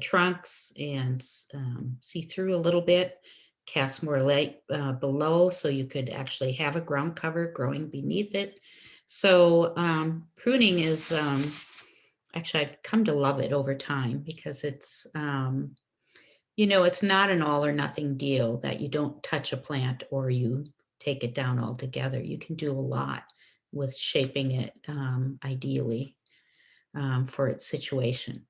trunks and see through a little bit, cast more light below, so you could actually have a ground cover growing beneath it. So pruning is, actually, I've come to love it over time, because it's, you know, it's not an all or nothing deal that you don't touch a plant or you take it down altogether. You can do a lot with shaping it ideally. for its situation.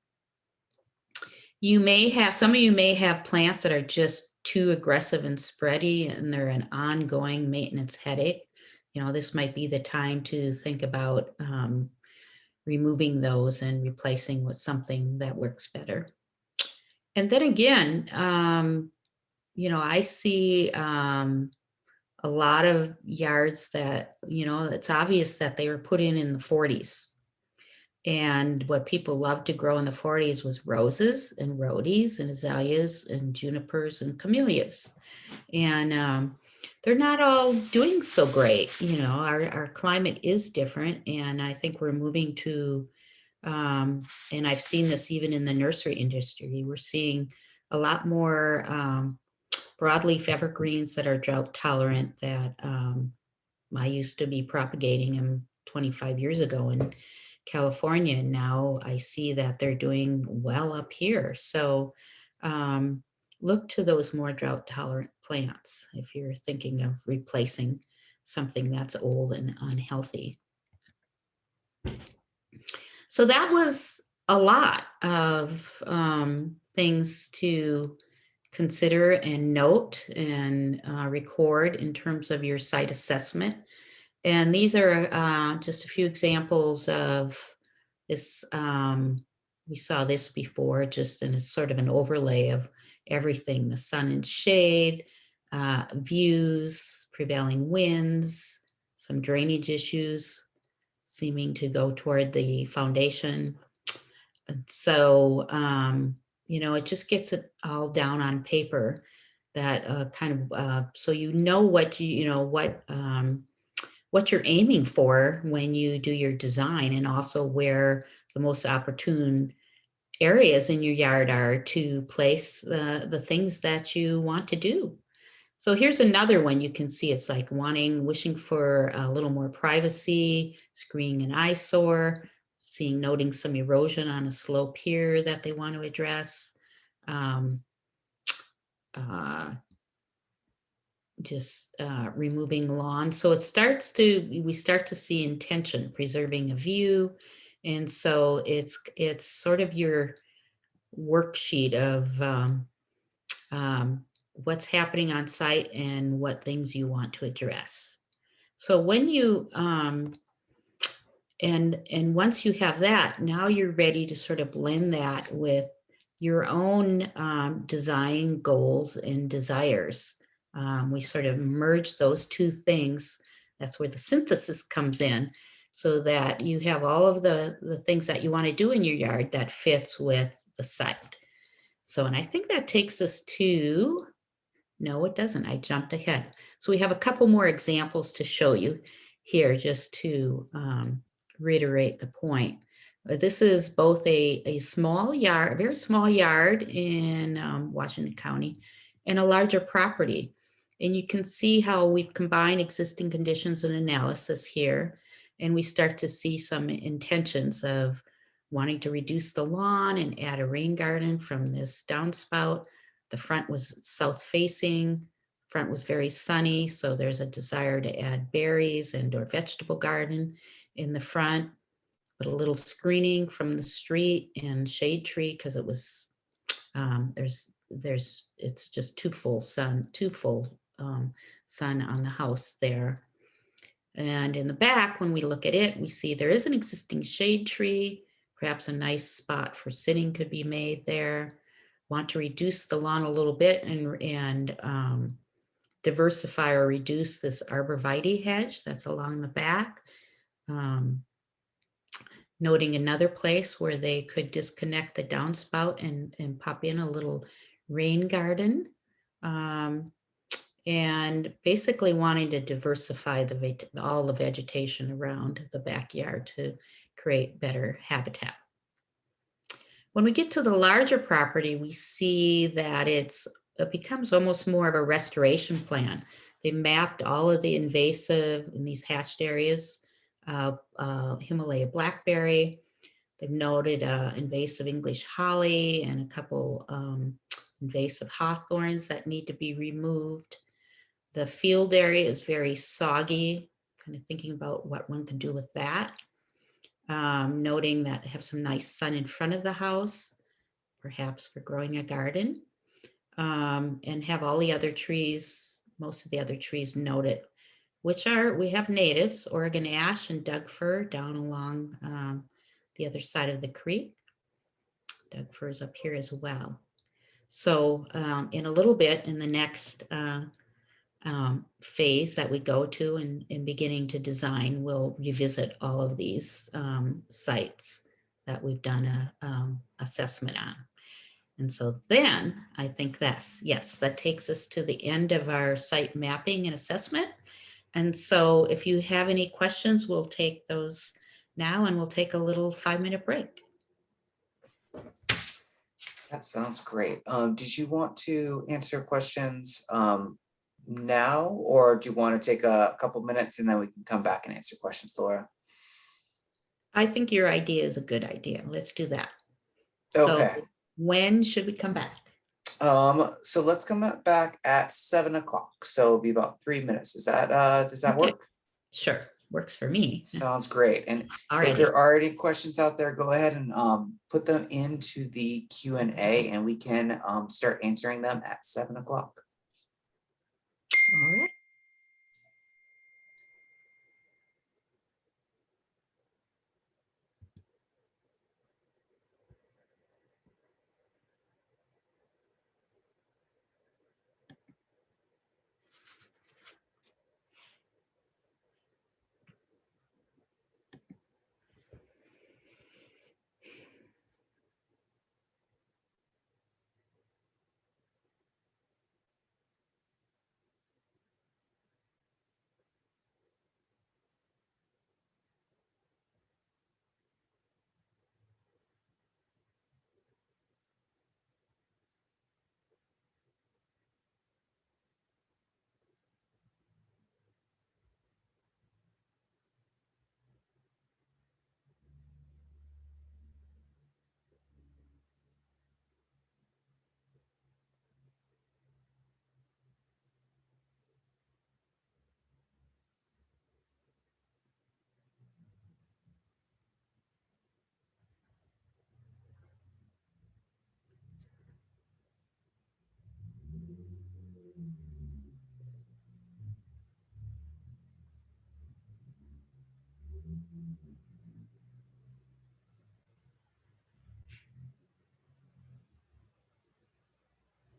Some of you may have plants that are just too aggressive and spready, and they're an ongoing maintenance headache. This might be the time to think about removing those and replacing with something that works better. And then again, I see a lot of yards that, it's obvious that they were put in the 40s. And what people loved to grow in the 40s was roses and rhodies and azaleas and junipers and camellias. And they're not all doing so great. Our climate is different. And I think we're moving to, and I've seen this even in the nursery industry, we're seeing a lot more broadleaf evergreens that are drought tolerant that I used to be propagating them 25 years ago in California. And now I see that they're doing well up here. So look to those more drought tolerant plants if you're thinking of replacing something that's old and unhealthy. So that was a lot of things to consider and note and record in terms of your site assessment. And these are just a few examples of this. We saw this before, just in a sort of an overlay of everything: the sun and shade, views, prevailing winds, some drainage issues seeming to go toward the foundation. So, it just gets it all down on paper that so what you're aiming for when you do your design, and also where the most opportune areas in your yard are to place the things that you want to do. So here's another one. You can see it's like wishing for a little more privacy, screening an eyesore, noting some erosion on a slope here that they want to address. Removing lawn. So we start to see intention, preserving a view. And so it's sort of your worksheet of what's happening on site and what things you want to address. So when you, and once you have that, now you're ready to sort of blend that with your own design goals and desires. We sort of merge those two things. That's where the synthesis comes in, so that you have all of the things that you want to do in your yard that fits with the site. So, and I think that takes us to, no, it doesn't. I jumped ahead. So we have a couple more examples to show you here, just to reiterate the point. This is both a small yard, a very small yard in Washington County, and a larger property. And you can see how we've combined existing conditions and analysis here. And we start to see some intentions of wanting to reduce the lawn and add a rain garden from this downspout. The front was south facing, front was very sunny. So there's a desire to add berries or vegetable garden in the front, but a little screening from the street and shade tree, because it was, it's just too full sun on the house there. And in the back, when we look at it, we see there is an existing shade tree, perhaps a nice spot for sitting could be made there. Want to reduce the lawn a little bit and diversify or reduce this arborvitae hedge that's along the back. Noting another place where they could disconnect the downspout and pop in a little rain garden. And basically wanting to diversify all the vegetation around the backyard to create better habitat. When we get to the larger property, we see that it becomes almost more of a restoration plan. They mapped all of the invasive in these hatched areas, Himalaya blackberry. They've noted invasive English holly and a couple invasive hawthorns that need to be removed. The field area is very soggy, kind of thinking about what one can do with that. noting that have some nice sun in front of the house, perhaps for growing a garden, and have all the other trees, most of the other trees noted, which are, we have natives, Oregon ash and Doug fir down along the other side of the creek. Doug fir is up here as well. So in a little bit, in the next phase that we go to and beginning to design, we'll revisit all of these sites that we've done a assessment on. And so then I think yes, that takes us to the end of our site mapping and assessment. And so if you have any questions, we'll take those now, and we'll take a little 5-minute break. That sounds great. Did you want to answer questions now, or do you want to take a couple minutes and then we can come back and answer questions, Laura? I think your idea is a good idea. Let's do that. Okay. So when should we come back? So let's come back at 7 o'clock. So it'll be about 3 minutes. Does that work? Sure, works for me. Sounds great. And Alrighty. if there are any questions out there, go ahead and put them into the Q&A, and we can start answering them at 7 o'clock. All right.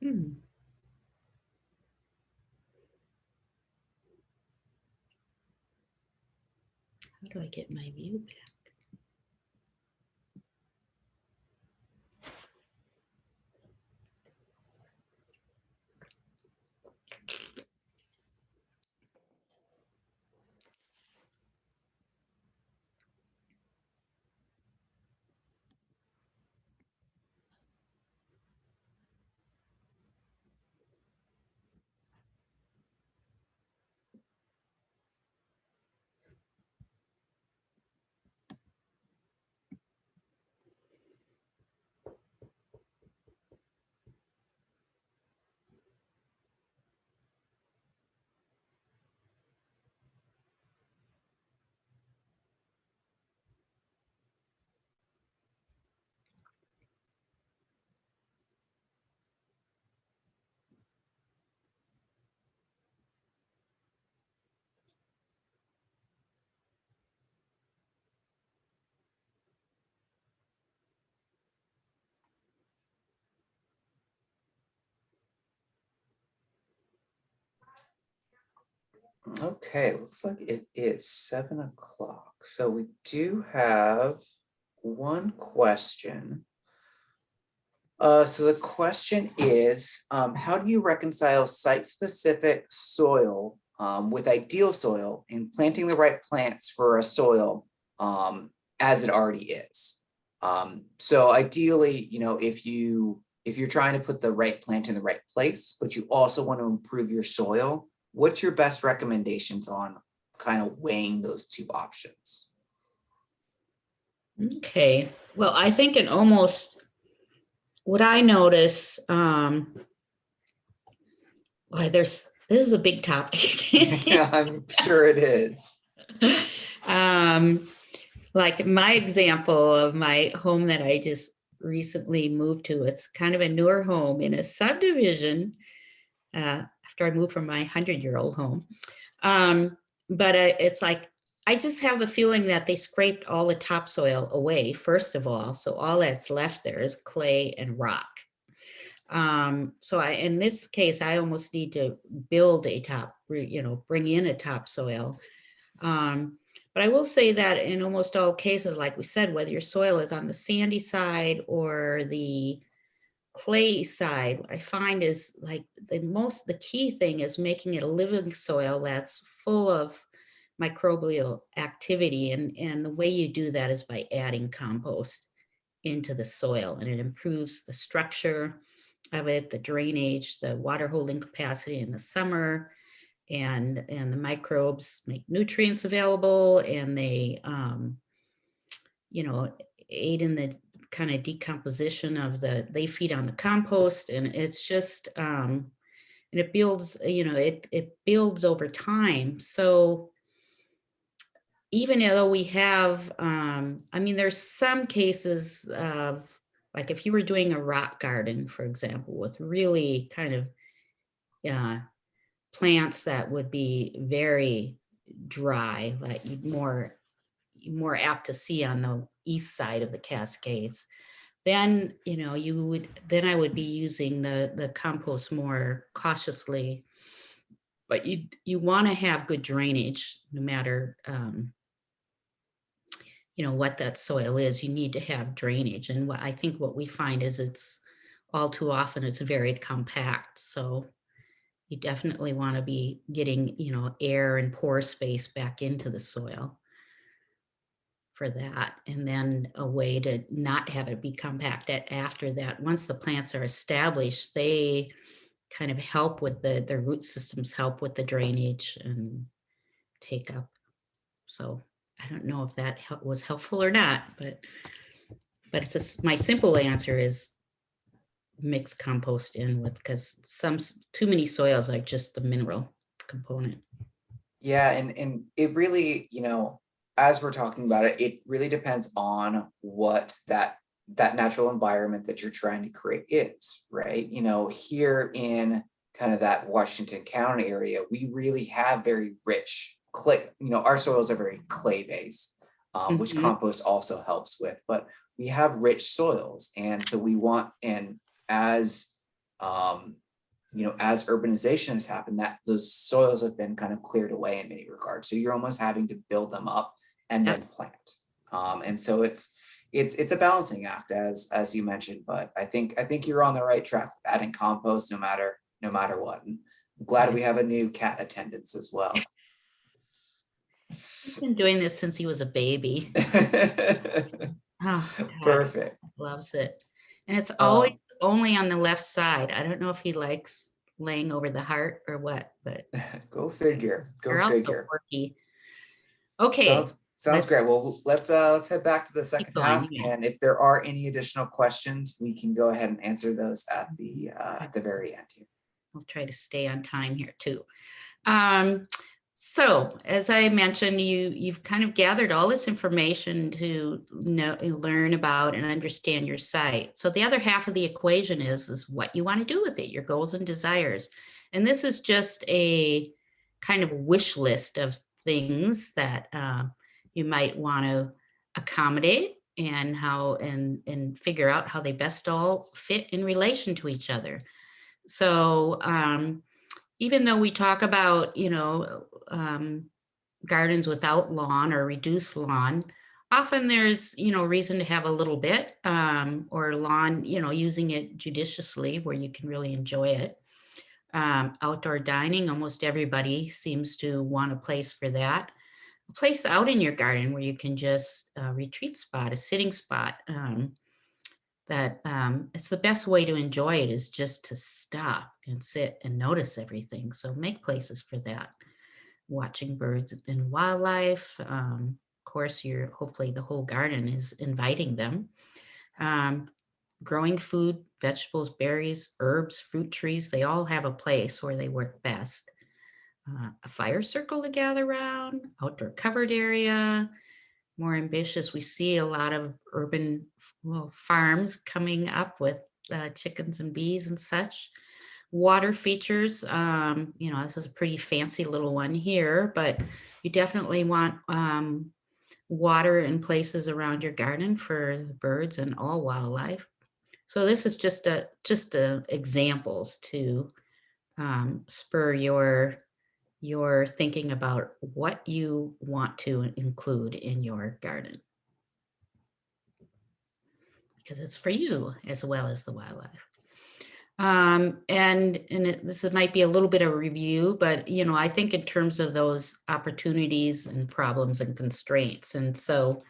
How do I get my view back? Okay, looks like it is 7 o'clock. So we do have one question. So the question is, how do you reconcile site-specific soil with ideal soil in planting the right plants for a soil as it already is? So ideally, if you're trying to put the right plant in the right place, but you also want to improve your soil, what's your best recommendations on kind of weighing those two options? Okay, well, I think in almost what I notice, this is a big topic. Yeah, I'm sure it is. like my example of my home that I just recently moved to, it's kind of a newer home in a subdivision after I moved from my 100-year-old home. But it's like, I just have the feeling that they scraped all the topsoil away, first of all. So all that's left there is clay and rock. So in this case, I almost need to build a bring in a topsoil. But I will say that in almost all cases, like we said, whether your soil is on the sandy side or the clay side, what I find is like the key thing is making it a living soil that's full of microbial activity. And the way you do that is by adding compost into the soil, and it improves the structure of it, the drainage, the water holding capacity in the summer, and the microbes make nutrients available, and they aid in the kind of decomposition of they feed on the compost, and it's just and it builds, it builds over time. So even though we have, there's some cases of, like if you were doing a rock garden, for example, with really kind of plants that would be very dry, like more apt to see on the east side of the Cascades, then I would be using the compost more cautiously. But you want to have good drainage, no matter what that soil is. You need to have drainage, and I think what we find is it's all too often it's very compact. So you definitely want to be getting air and pore space back into the soil for that. And then a way to not have it be compact after that, once the plants are established, they kind of help with the root systems, help with the drainage and take up. So I don't know if that was helpful or not, but it's just, my simple answer is mix compost in with, because too many soils are just the mineral component. Yeah, and it really, as we're talking about it, it really depends on what that natural environment that you're trying to create is, right? Here in kind of that Washington County area, we really have very rich clay, our soils are very clay based, which compost also helps with, but we have rich soils. And so we want, and as as urbanization has happened, that those soils have been kind of cleared away in many regards. So you're almost having to build them up and then plant. And so it's a balancing act, as you mentioned, but I think you're on the right track with adding compost no matter what. And I'm glad we have a new cat attendance as well. He's been doing this since he was a baby. Oh, perfect. Loves it. And it's always only on the left side. I don't know if he likes laying over the heart or what, but go figure. Quirky. Okay. Sounds great. Well, let's head back to the second half. Yeah. And if there are any additional questions, we can go ahead and answer those at the very end here. I'll try to stay on time here too. So as I mentioned, you've kind of gathered all this information to learn about and understand your site. So the other half of the equation is what you want to do with it, your goals and desires. And this is just a kind of wish list of things that you might want to accommodate and and figure out how they best all fit in relation to each other. So even though we talk about, gardens without lawn or reduced lawn, often there's, reason to have a little bit or lawn, using it judiciously where you can really enjoy it. Outdoor dining, almost everybody seems to want a place for that. A place out in your garden where you can just retreat spot, a sitting spot. That it's the best way to enjoy it is just to stop and sit and notice everything. So make places for that. Watching birds and wildlife. Of course, hopefully the whole garden is inviting them. Growing food, vegetables, berries, herbs, fruit trees, they all have a place where they work best. A fire circle to gather around, outdoor covered area, more ambitious. We see a lot of urban farms coming up with chickens and bees and such. Water features, this is a pretty fancy little one here, but you definitely want water in places around your garden for birds and all wildlife. So this is just examples to spur your thinking about what you want to include in your garden, because it's for you as well as the wildlife. This might be a little bit of a review, but I think in terms of those opportunities and problems and constraints. And so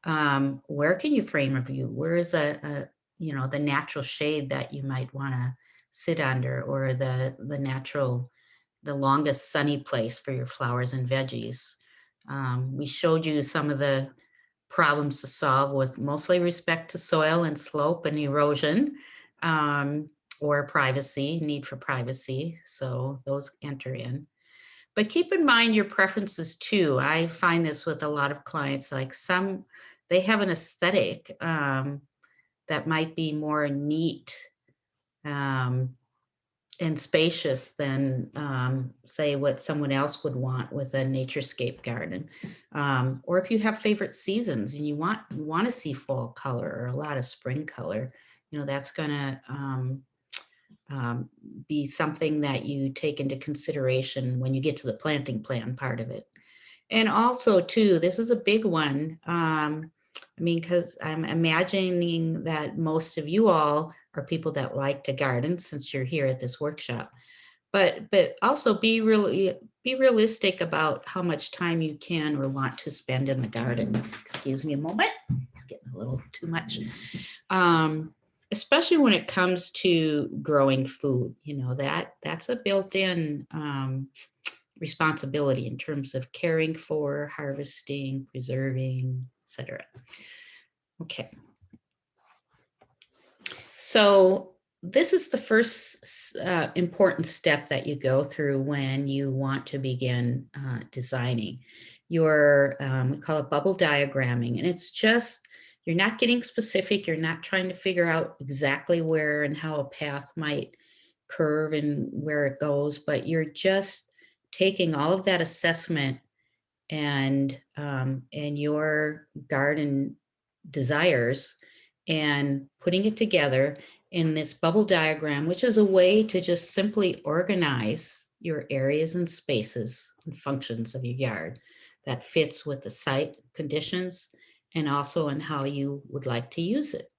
where can you frame a view? Where is the natural shade that you might want to sit under, or the longest sunny place for your flowers and veggies? We showed you some of the problems to solve with mostly respect to soil and slope and erosion, or privacy, need for privacy. So those enter in. But keep in mind your preferences too. I find this with a lot of clients, like they have an aesthetic that might be more neat and spacious than say what someone else would want with a naturescape garden. Or if you have favorite seasons and you want to see fall color or a lot of spring color, that's gonna be something that you take into consideration when you get to the planting plan part of it. And also too, this is a big one. Because I'm imagining that most of you all are people that like to garden, since you're here at this workshop. But also be realistic about how much time you can or want to spend in the garden. Excuse me a moment. It's getting a little too much. Especially when it comes to growing food, that's a built-in responsibility in terms of caring for, harvesting, preserving, etc. Okay. So this is the first important step that you go through when you want to begin designing your, we call it bubble diagramming. And it's just, you're not getting specific. You're not trying to figure out exactly where and how a path might curve and where it goes, but you're just taking all of that assessment and your garden desires and putting it together in this bubble diagram, which is a way to just simply organize your areas and spaces and functions of your yard that fits with the site conditions and also in how you would like to use it.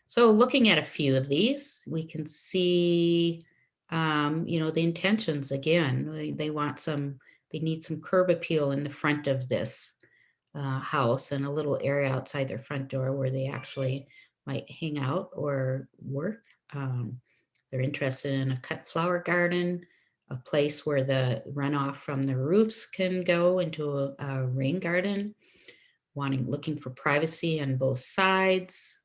So looking at a few of these, we can see, the intentions again. They need some curb appeal in the front of this house and a little area outside their front door where they actually might hang out or work. They're interested in a cut flower garden, a place where the runoff from the roofs can go into a rain garden, looking for privacy on both sides.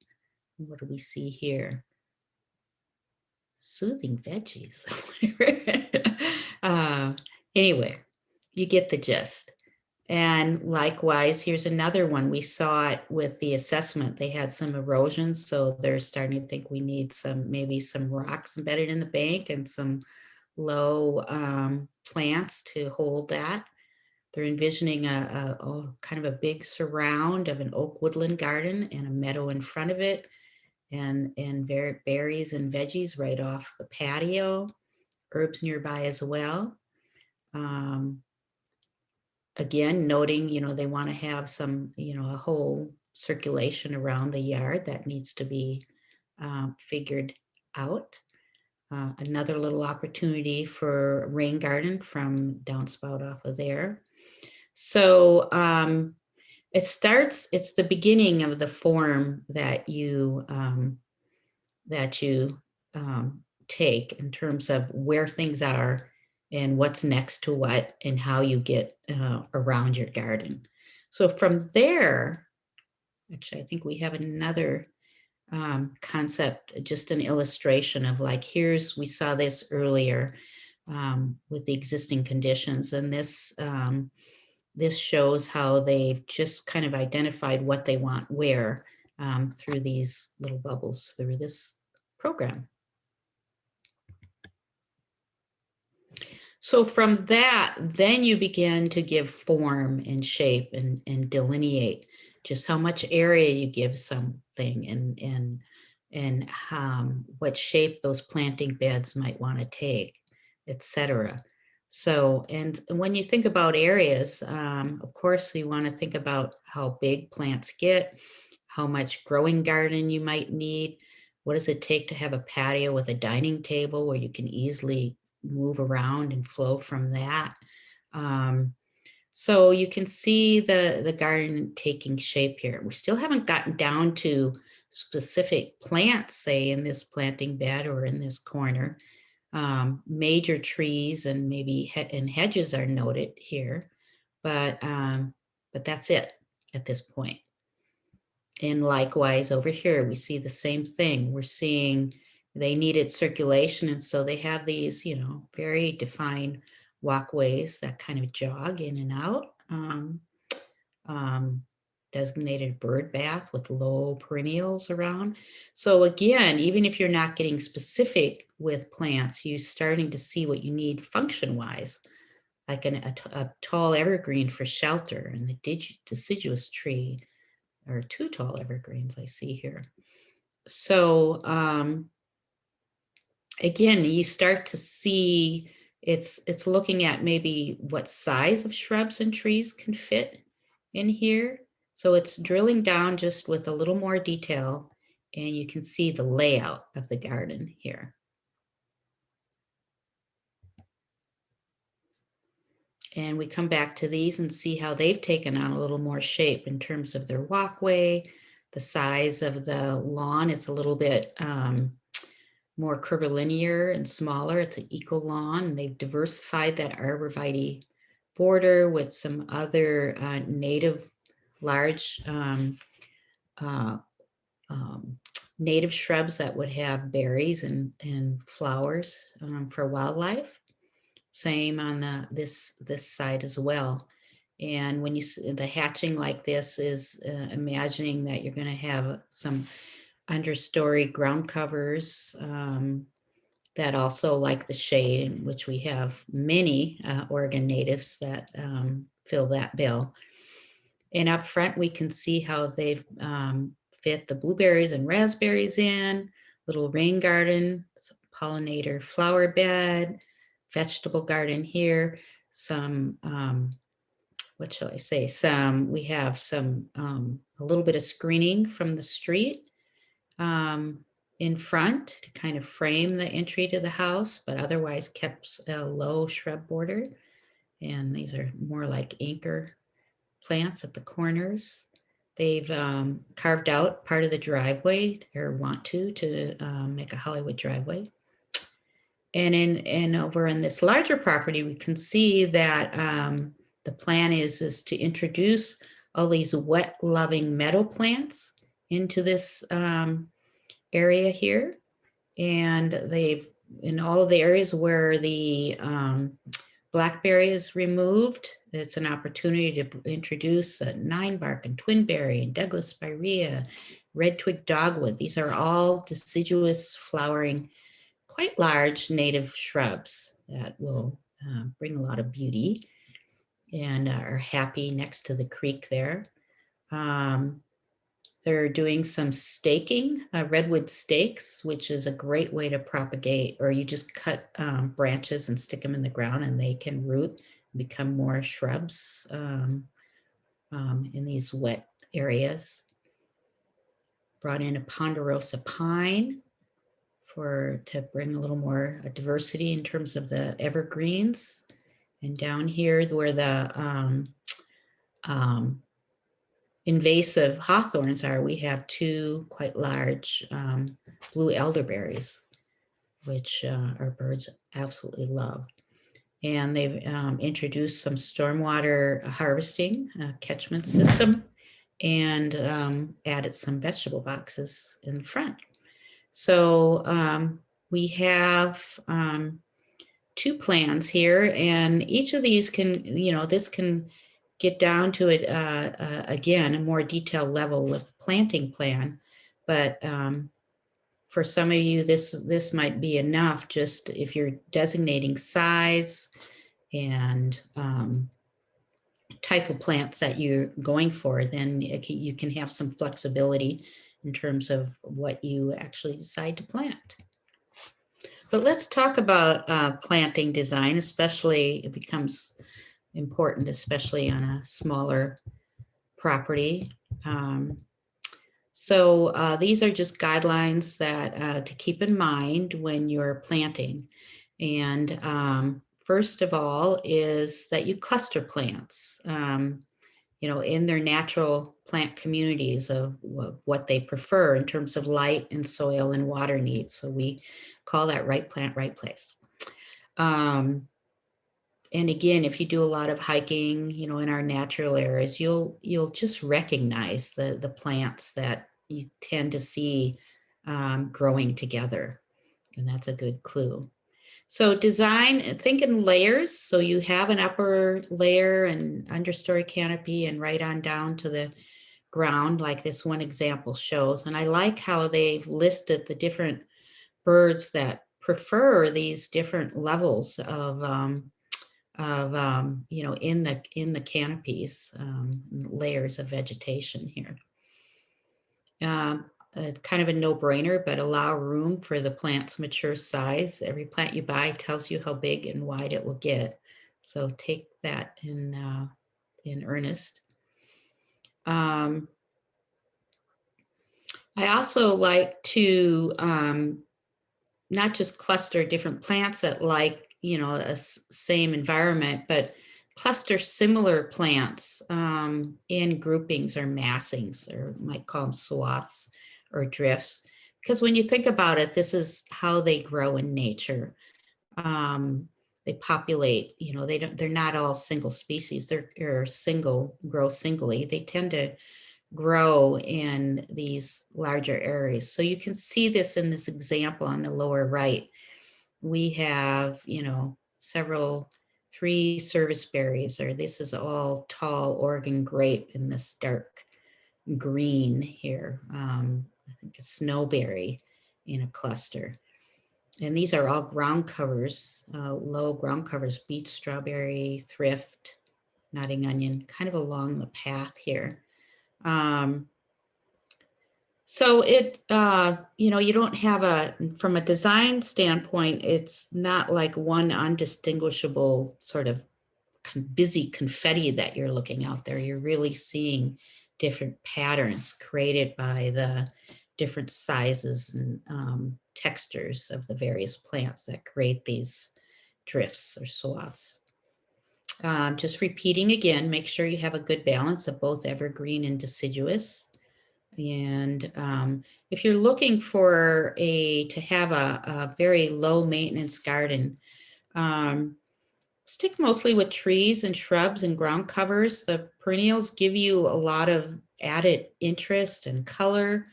What do we see here? Soothing veggies. Anyway, you get the gist. And likewise, here's another one. We saw it with the assessment. They had some erosion, so they're starting to think we need maybe some rocks embedded in the bank and some low plants to hold that. They're envisioning a kind of a big surround of an oak woodland garden and a meadow in front of it, and berries and veggies right off the patio, herbs nearby as well. Again, noting, they want to have some, a whole circulation around the yard that needs to be figured out. Another little opportunity for rain garden from downspout off of there. So it's the beginning of the form that you take in terms of where things are and what's next to what and how you get around your garden. So from there, actually, I think we have another concept, just an illustration of we saw this earlier with the existing conditions, and this this shows how they've just kind of identified what they want where through these little bubbles through this program. So from that, then you begin to give form and shape and delineate just how much area you give something and what shape those planting beds might want to take, etc. So, and when you think about areas, of course, you want to think about how big plants get, how much growing garden you might need. What does it take to have a patio with a dining table where you can easily move around and flow from that? So you can see the garden taking shape here. We still haven't gotten down to specific plants, say in this planting bed or in this corner. Major trees and maybe hedges are noted here, but that's it at this point. And likewise over here, we see the same thing. We're seeing they needed circulation, and so they have these, very defined walkways that kind of jog in and out. Designated bird bath with low perennials around. So again, even if you're not getting specific with plants, you're starting to see what you need function-wise, like a tall evergreen for shelter and the deciduous tree, or 2 tall evergreens I see here. So again, you start to see it's looking at maybe what size of shrubs and trees can fit in here. So it's drilling down just with a little more detail, and you can see the layout of the garden here. And we come back to these and see how they've taken on a little more shape in terms of their walkway, the size of the lawn. It's a little bit more curvilinear and smaller. It's an eco lawn, and they've diversified that arborvitae border with some other native large native shrubs that would have berries and flowers for wildlife. Same on this side as well. And when you see the hatching like this is imagining that you're going to have some understory ground covers that also like the shade, in which we have many Oregon natives that fill that bill. And up front, we can see how they've fit the blueberries and raspberries in, little rain garden, pollinator flower bed, vegetable garden here, some, what shall I say? We have some, a little bit of screening from the street in front to kind of frame the entry to the house, but otherwise kept a low shrub border. And these are more like anchor plants at the corners. They've carved out part of the driveway, or want to make a Hollywood driveway. And over in this larger property, we can see that the plan is to introduce all these wet-loving meadow plants into this area here. And they've, in all of the areas where the blackberry is removed, it's an opportunity to introduce a 9-bark and twinberry and Douglas spirea, red twig dogwood. These are all deciduous flowering, quite large native shrubs that will bring a lot of beauty and are happy next to the creek there. They're doing some staking, redwood stakes, which is a great way to propagate, or you just cut branches and stick them in the ground and they can root and become more shrubs in these wet areas. Brought in a ponderosa pine to bring a little more diversity in terms of the evergreens. And down here where the invasive hawthorns are, we have 2 quite large blue elderberries, which our birds absolutely love. And they've introduced some stormwater harvesting catchment system and added some vegetable boxes in front. So we have 2 plans here, and each of these can, this can get down to it again, a more detailed level with planting plan. But for some of you, this might be enough, just if you're designating size and type of plants that you're going for, then you can have some flexibility in terms of what you actually decide to plant. But let's talk about planting design, especially it becomes important, especially on a smaller property. So these are just guidelines that to keep in mind when you're planting. And first of all is that you cluster plants, in their natural plant communities of what they prefer in terms of light and soil and water needs. So we call that right plant, right place. And again, if you do a lot of hiking, in our natural areas, you'll just recognize the plants that you tend to see growing together. And that's a good clue. So design, think in layers. So you have an upper layer and understory canopy and right on down to the ground, like this one example shows. And I like how they've listed the different birds that prefer these different levels of in the canopies, layers of vegetation here. Kind of a no-brainer, but allow room for the plant's mature size. Every plant you buy tells you how big and wide it will get. So take that in earnest. I also like to not just cluster different plants that like, a same environment, but cluster similar plants in groupings or massings, or might call them swaths or drifts. Because when you think about it, this is how they grow in nature. They populate, they're not all single species, they're grow singly. They tend to grow in these larger areas. So you can see this in this example on the lower right. We have, three service berries, or this is all tall Oregon grape in this dark green here. I think a snowberry in a cluster. And these are all ground covers, low ground covers, beech, strawberry, thrift, nodding onion, kind of along the path here. So it, you don't have from a design standpoint, it's not like one undistinguishable sort of busy confetti that you're looking out there. You're really seeing different patterns created by the different sizes and textures of the various plants that create these drifts or swaths. Just repeating again, make sure you have a good balance of both evergreen and deciduous. And if you're looking for to have a very low maintenance garden, stick mostly with trees and shrubs and ground covers. The perennials give you a lot of added interest and color,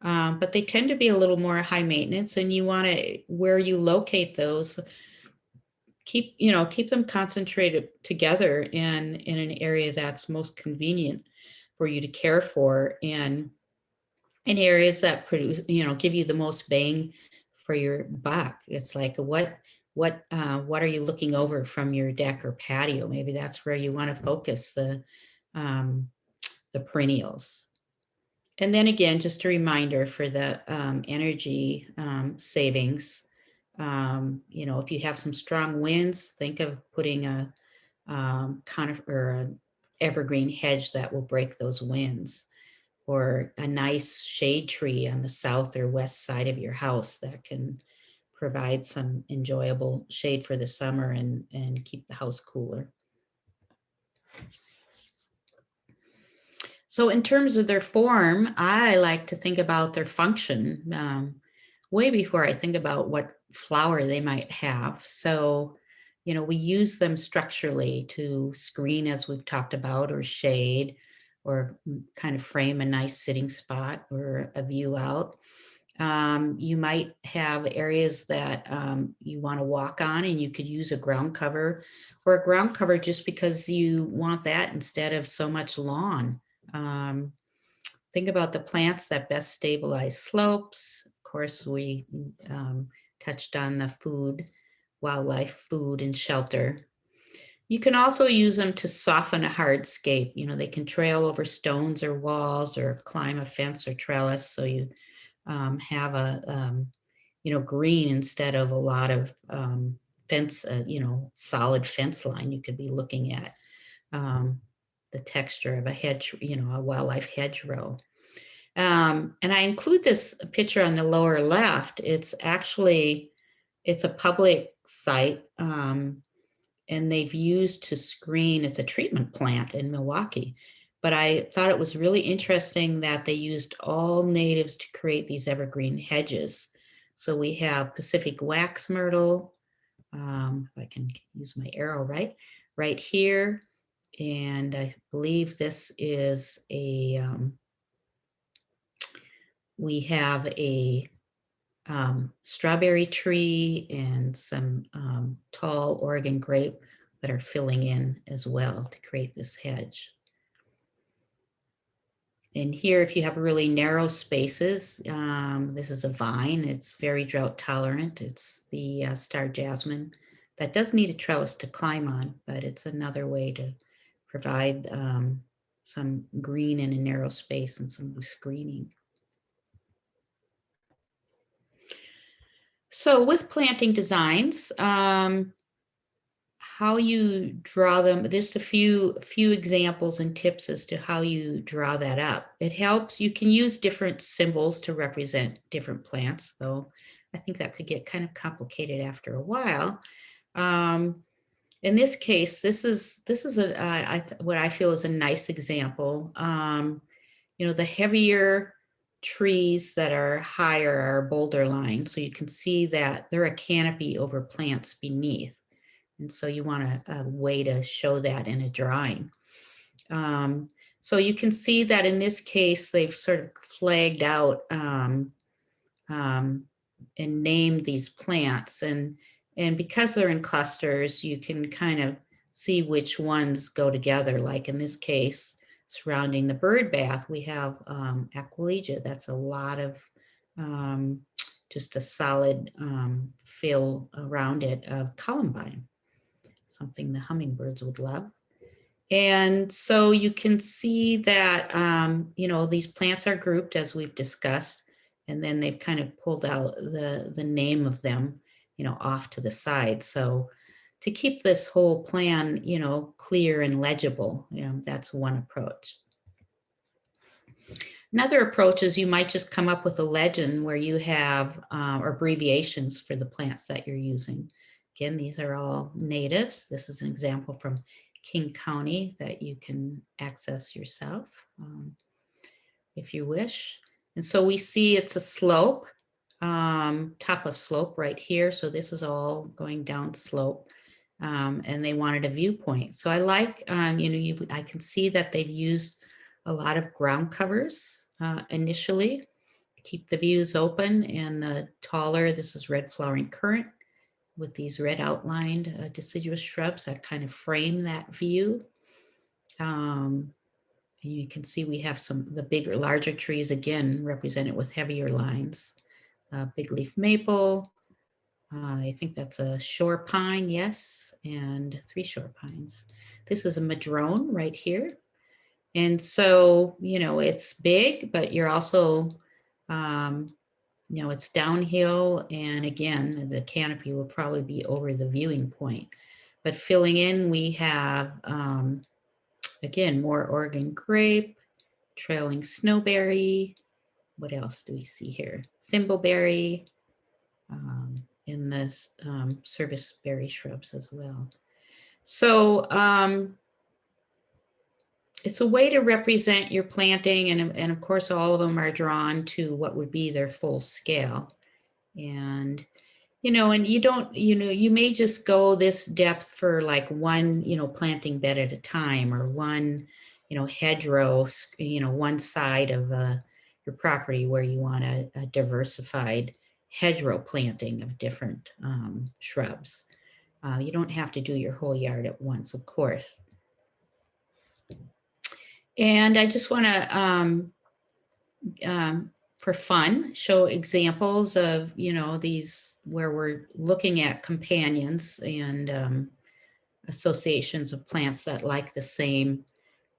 but they tend to be a little more high maintenance, and you want to, where you locate those, keep them concentrated together in an area that's most convenient for you to care for, and in areas that produce, give you the most bang for your buck. It's like what are you looking over from your deck or patio? Maybe that's where you want to focus the perennials. And then again, just a reminder for the energy savings. If you have some strong winds, think of putting a conifer or an evergreen hedge that will break those winds, or a nice shade tree on the south or west side of your house that can provide some enjoyable shade for the summer and keep the house cooler. So in terms of their form, I like to think about their function way before I think about what flower they might have. So, we use them structurally to screen, as we've talked about, or shade, or kind of frame a nice sitting spot or a view out. You might have areas that you want to walk on, and you could use a ground cover, or a ground cover just because you want that instead of so much lawn. Think about the plants that best stabilize slopes. Of course, we touched on the food, wildlife, food, and shelter. You can also use them to soften a hardscape. You know, they can trail over stones or walls, or climb a fence or trellis. So you have a, you know, green instead of a lot of fence, you know, solid fence line. You could be looking at the texture of a hedge, you know, a wildlife hedgerow. And I include this picture on the lower left. It's actually, it's a public site, and they've used to screen, it's a treatment plant in Milwaukee. But I thought it was really interesting that they used all natives to create these evergreen hedges. So we have Pacific wax myrtle, if I can use my arrow right here. And I believe this is a, we have a strawberry tree and some tall Oregon grape that are filling in as well to create this hedge. And here, if you have really narrow spaces, this is a vine. It's very drought tolerant. It's the star jasmine that does need a trellis to climb on, but it's another way to provide some green in a narrow space and some screening. So with planting designs, how you draw them, just a few examples and tips as to how you draw that up. It helps, you can use different symbols to represent different plants, though I think that could get kind of complicated after a while. In this case, this is what I feel is a nice example. You know, the heavier trees that are higher are boulder lined, so you can see that they're a canopy over plants beneath. And so you want a way to show that in a drawing. So you can see that in this case, they've sort of flagged out and named these plants. And because they're in clusters, you can kind of see which ones go together. Like in this case, surrounding the bird bath, we have Aquilegia. That's a lot of just a solid fill around it of columbine, something the hummingbirds would love. And so you can see that, you know, these plants are grouped as we've discussed, and then they've kind of pulled out the name of them, you know, off to the side. So to keep this whole plan, you know, clear and legible, you know, that's one approach. Another approach is you might just come up with a legend where you have abbreviations for the plants that you're using. Again, these are all natives. This is an example from King County that you can access yourself if you wish. And so we see it's a slope, top of slope right here. So this is all going down slope, and they wanted a viewpoint. So I like, you know, I can see that they've used a lot of ground covers initially, keep the views open, and the taller, this is red flowering currant with these red outlined deciduous shrubs that kind of frame that view. And you can see we have the bigger, larger trees again represented with heavier lines. Big leaf maple, I think that's a shore pine, yes, and 3 shore pines. This is a madrone right here. And so, you know, it's big, but you're also, you know, it's downhill. And again, the canopy will probably be over the viewing point. But filling in, we have, again, more Oregon grape, trailing snowberry. What else do we see here? Thimbleberry, in the serviceberry shrubs as well. So, it's a way to represent your planting, and of course all of them are drawn to what would be their full scale. And you know, and you don't, you know, you may just go this depth for like one, you know, planting bed at a time, or one, you know, hedgerow, you know, one side of your property where you want a diversified hedgerow planting of different shrubs. You don't have to do your whole yard at once, of course. And I just want to, for fun, show examples of, these where we're looking at companions and associations of plants that like the same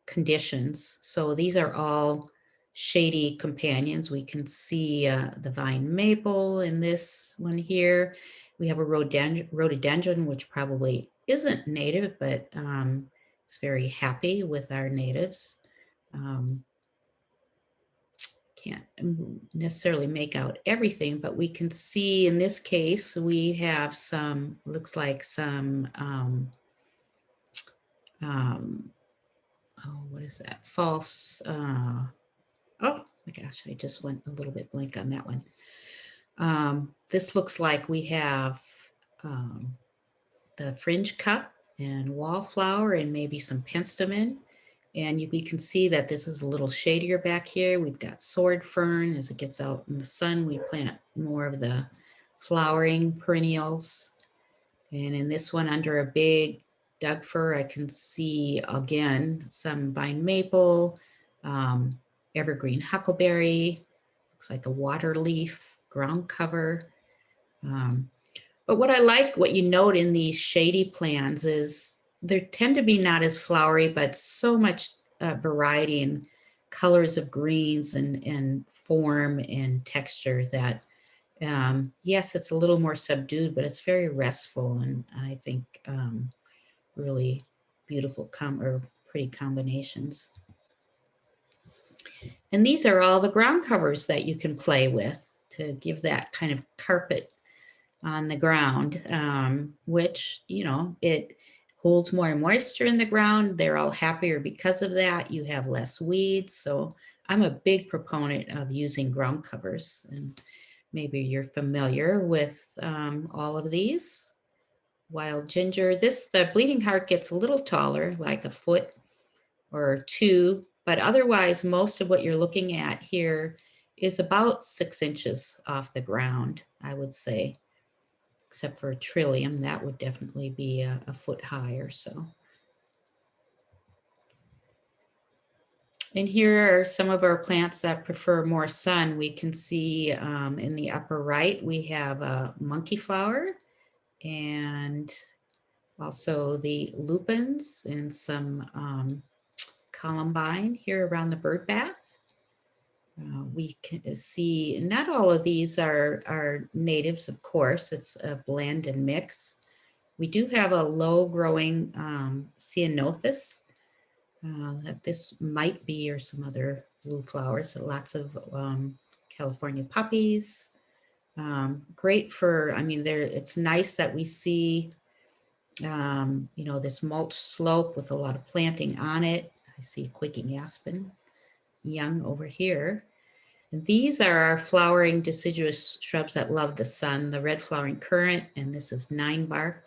conditions. So these are all shady companions. We can see the vine maple in this one here. We have a rhododendron, which probably isn't native, but it's very happy with our natives. Can't necessarily make out everything, but we can see in this case, we have some, looks like some, oh, what is that? False, oh my gosh, I just went a little bit blank on that one. This looks like we have the fringe cup and wallflower and maybe some penstemon. And we can see that this is a little shadier back here. We've got sword fern. As it gets out in the sun, we plant more of the flowering perennials. And in this one, under a big Doug fir, I can see again some vine maple, evergreen huckleberry, looks like a water leaf, ground cover. But what I like, what you note in these shady plants is they tend to be not as flowery, but so much variety in colors of greens and form and texture that, yes, it's a little more subdued, but it's very restful and I think really beautiful or pretty combinations. And these are all the ground covers that you can play with to give that kind of carpet on the ground, which, it holds more moisture in the ground. They're all happier because of that. You have less weeds. So I'm a big proponent of using ground covers. And maybe you're familiar with all of these. Wild ginger. The bleeding heart gets a little taller, like a foot or two, but otherwise most of what you're looking at here is about 6 inches off the ground, I would say. Except for a trillium, that would definitely be a foot high or so. And here are some of our plants that prefer more sun. We can see in the upper right, we have a monkey flower and also the lupins and some columbine here around the bird bath. We can see not all of these are natives, of course. It's a blend and mix. We do have a low growing ceanothus that this might be, or some other blue flowers. So lots of California poppies. Great for, it's nice that we see, this mulch slope with a lot of planting on it. I see quaking aspen young over here. And these are our flowering deciduous shrubs that love the sun, the red flowering currant, and this is 9-bark.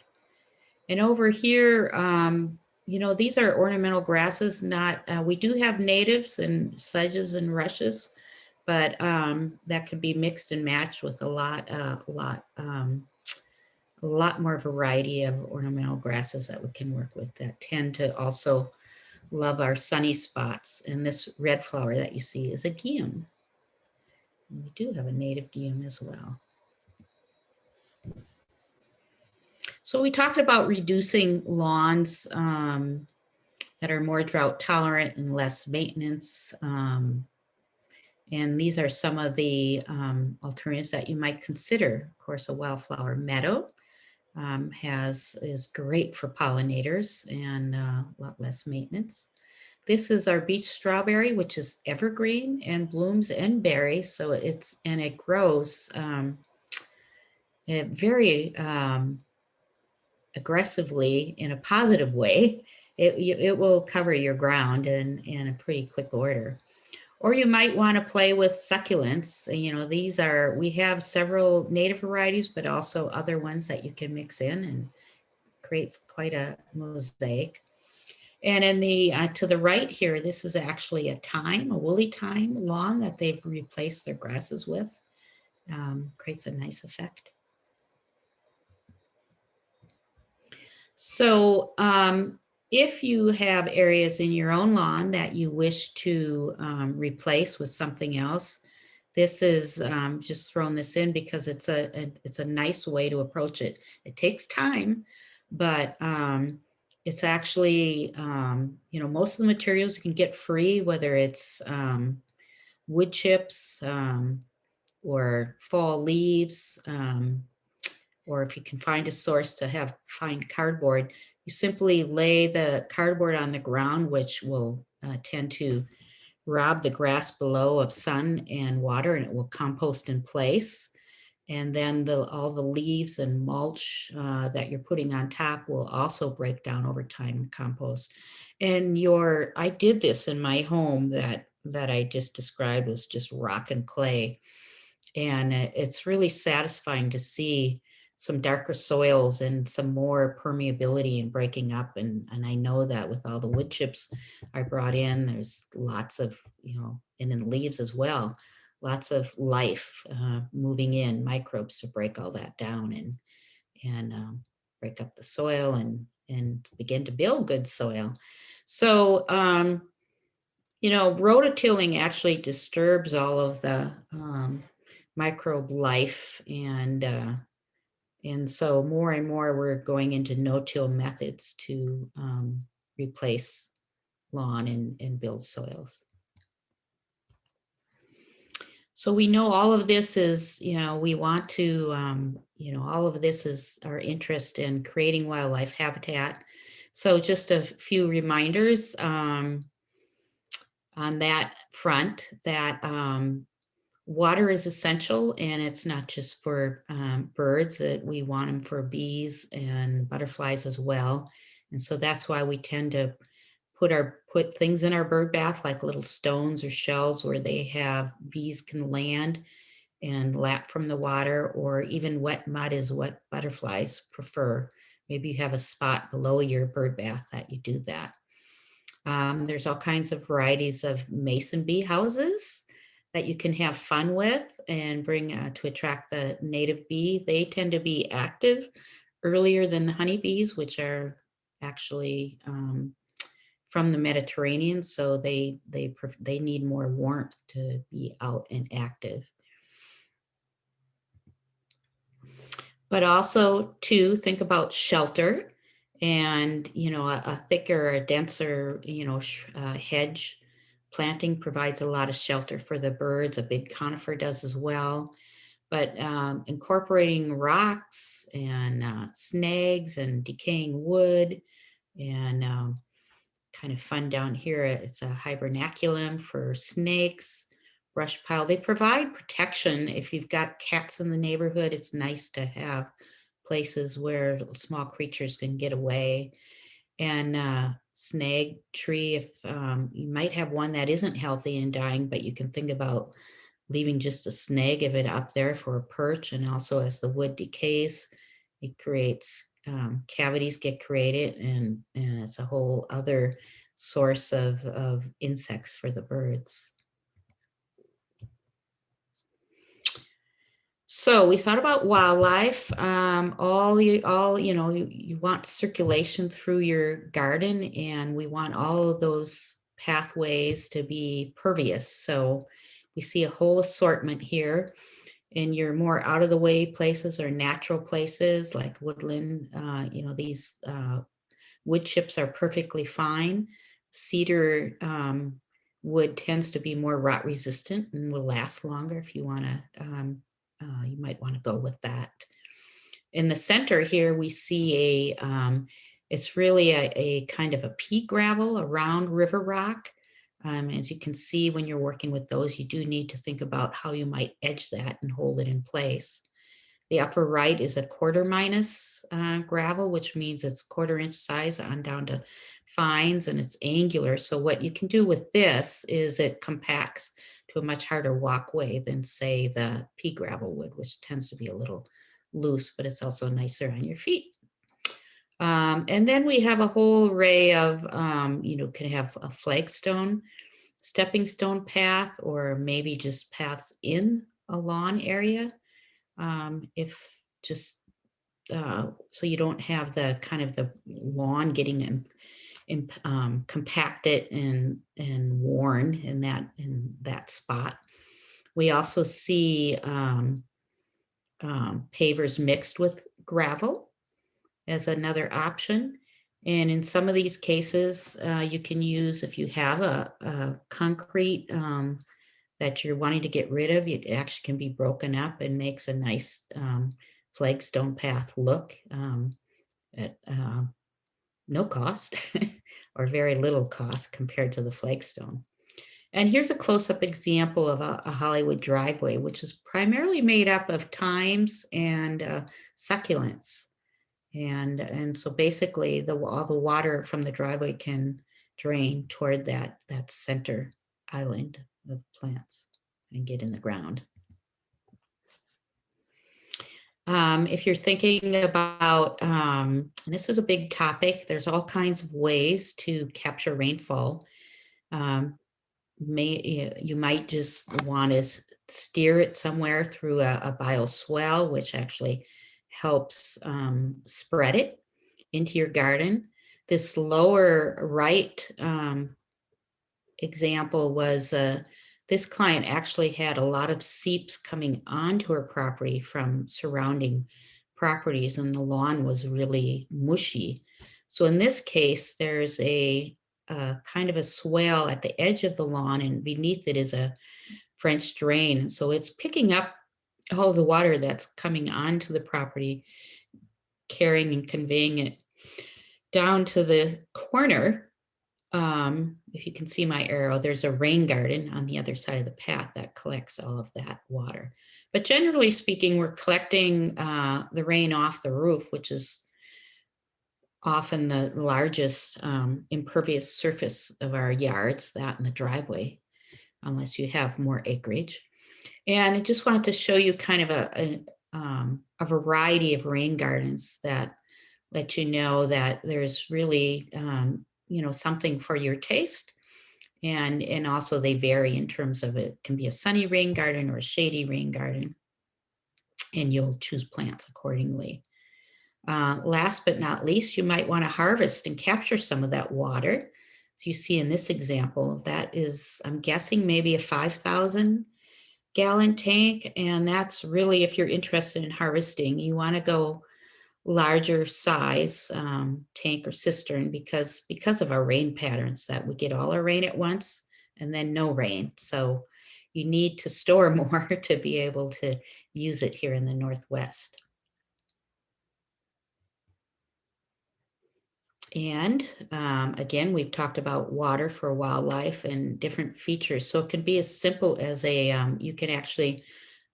And over here, these are ornamental grasses, we do have natives and sedges and rushes, but that can be mixed and matched with a lot more variety of ornamental grasses that we can work with that tend to also love our sunny spots. And this red flower that you see is a geum. We do have a native geum as well. So we talked about reducing lawns that are more drought tolerant and less maintenance. And these are some of the alternatives that you might consider. Of course, a wildflower meadow is great for pollinators and a lot less maintenance. This is our beach strawberry, which is evergreen and blooms and berries. So it grows very aggressively in a positive way. It will cover your ground in a pretty quick order. Or you might want to play with succulents. We have several native varieties, but also other ones that you can mix in and creates quite a mosaic. And in the to the right here, this is actually a woolly thyme lawn that they've replaced their grasses with. Creates a nice effect. So if you have areas in your own lawn that you wish to replace with something else, this is just throwing this in because it's a nice way to approach it. It takes time, but it's actually, most of the materials you can get free, whether it's wood chips or fall leaves, or if you can find a source to find cardboard, you simply lay the cardboard on the ground, which will tend to rob the grass below of sun and water, and it will compost in place. And then all the leaves and mulch that you're putting on top will also break down over time and compost. And I did this in my home that I just described, was just rock and clay. And it's really satisfying to see some darker soils and some more permeability and breaking up. And I know that with all the wood chips I brought in, there's lots of, and in leaves as well, lots of life moving in, microbes to break all that down and break up the soil and begin to build good soil. So, rototilling actually disturbs all of the microbe life, and so more and more we're going into no-till methods to replace lawn and build soils. So we know all of this is, we want to, all of this is our interest in creating wildlife habitat. So just a few reminders on that front, that water is essential, and it's not just for birds, that we want them for bees and butterflies as well. And so that's why we tend to put things in our bird bath, like little stones or shells where bees can land and lap from the water, or even wet mud is what butterflies prefer. Maybe you have a spot below your bird bath that you do that. There's all kinds of varieties of mason bee houses that you can have fun with and bring to attract the native bee. They tend to be active earlier than the honeybees, which are actually from the Mediterranean, so they need more warmth to be out and active. But also to think about shelter, and a thicker, a denser, hedge planting provides a lot of shelter for the birds. A big conifer does as well. But incorporating rocks and snags and decaying wood, and kind of fun down here, it's a hibernaculum for snakes, brush pile. They provide protection. If you've got cats in the neighborhood, it's nice to have places where small creatures can get away. And snag tree, if you might have one that isn't healthy and dying, but you can think about leaving just a snag of it up there for a perch. And also, as the wood decays, it creates cavities get created, and it's a whole other source of insects for the birds. So we thought about wildlife. You want circulation through your garden, and we want all of those pathways to be pervious. So we see a whole assortment here. In your more out of the way places or natural places like woodland, these wood chips are perfectly fine. Cedar wood tends to be more rot resistant and will last longer. If you want to, you might want to go with that. In the center here, we see it's really a kind of a pea gravel, a round river rock. As you can see, when you're working with those, you do need to think about how you might edge that and hold it in place. The upper right is a quarter minus gravel, which means it's 1/4 inch size on down to fines, and it's angular. So what you can do with this is it compacts to a much harder walkway than, say, the pea gravel would, which tends to be a little loose, but it's also nicer on your feet. And then we have a whole array of, can have a flagstone, stepping stone path, or maybe just paths in a lawn area. If just so you don't have the kind of the lawn getting compacted and worn in that spot. We also see pavers mixed with gravel as another option. And in some of these cases, you can use, if you have a concrete that you're wanting to get rid of, it actually can be broken up and makes a nice flagstone path look at no cost or very little cost compared to the flagstone. And here's a close-up example of a Hollywood driveway, which is primarily made up of thymes and succulents. And so basically all the water from the driveway can drain toward that center island of plants and get in the ground. If you're thinking about, and this is a big topic, there's all kinds of ways to capture rainfall. You might just want to steer it somewhere through a bioswale, which actually helps spread it into your garden. This lower right example was this client actually had a lot of seeps coming onto her property from surrounding properties, and the lawn was really mushy. So in this case, there's a kind of a swale at the edge of the lawn, and beneath it is a French drain. And so it's picking up all the water that's coming onto the property, carrying and conveying it down to the corner. If you can see my arrow, there's a rain garden on the other side of the path that collects all of that water. But generally speaking, we're collecting the rain off the roof, which is often the largest impervious surface of our yards, that in the driveway, unless you have more acreage. And I just wanted to show you kind of a variety of rain gardens that let you know that there's really something for your taste. And also they vary in terms of, it can be a sunny rain garden or a shady rain garden, and you'll choose plants accordingly. Last but not least, you might want to harvest and capture some of that water. So you see in this example, that is, I'm guessing, maybe a 5,000 gallon tank. And that's really, if you're interested in harvesting, you want to go larger size tank or cistern, because of our rain patterns, that we get all our rain at once and then no rain. So you need to store more to be able to use it here in the Northwest. And again, we've talked about water for wildlife and different features. So it can be as simple as you can actually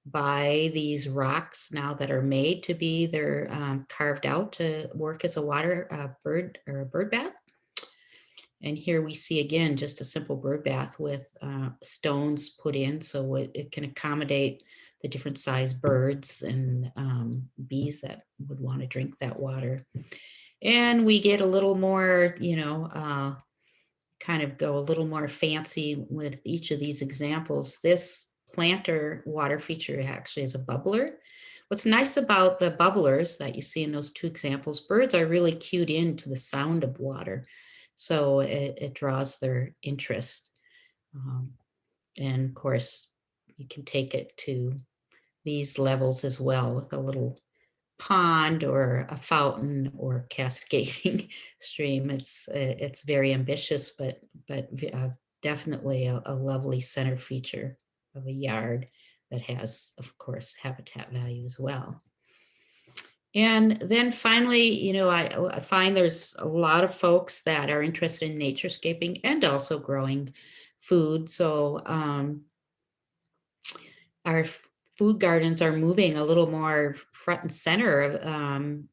buy these rocks now that are made to be, they're carved out to work as a bird bath. And here we see again just a simple bird bath with stones put in, so it can accommodate the different size birds and bees that would want to drink that water. And we get a little more, kind of go a little more fancy with each of these examples. This planter water feature actually is a bubbler. What's nice about the bubblers that you see in those two examples, birds are really cued into the sound of water. So it draws their interest. And of course, you can take it to these levels as well, with a little pond or a fountain or cascading stream. It's very ambitious, but definitely a lovely center feature of a yard that has, of course, habitat value as well. And then finally, I find there's a lot of folks that are interested in naturescaping and also growing food. So our food gardens are moving a little more front and center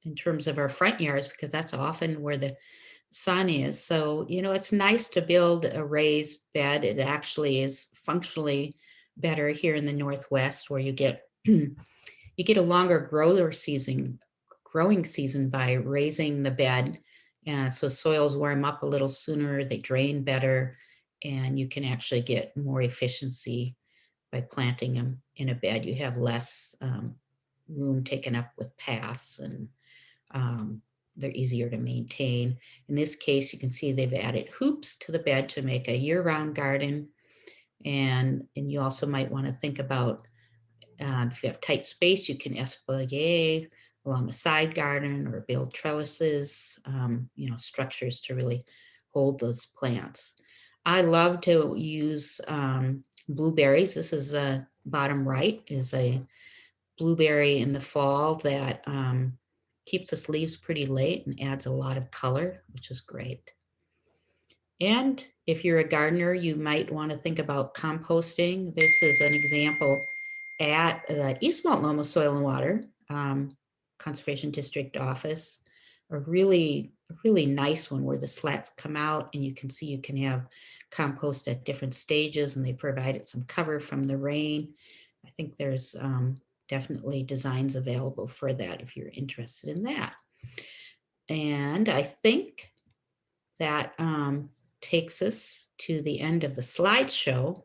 in terms of our front yards, because that's often where the sun is. So, it's nice to build a raised bed. It actually is functionally better here in the Northwest, where you get a longer growing growing season by raising the bed. So soils warm up a little sooner, they drain better, and you can actually get more efficiency by planting them in a bed. You have less room taken up with paths, and they're easier to maintain. In this case, you can see they've added hoops to the bed to make a year-round garden. And you also might want to think about if you have tight space, you can espalier along the side garden or build trellises, structures to really hold those plants. I love to use blueberries. This is bottom right is a blueberry in the fall that keeps its leaves pretty late and adds a lot of color, which is great. And if you're a gardener, you might want to think about composting. This is an example at the East Multnomah Soil and Water Conservation District office. A really nice one where the slats come out and you can see you can have compost at different stages, and they provided some cover from the rain. I think there's definitely designs available for that if you're interested in that. And I think that takes us to the end of the slideshow.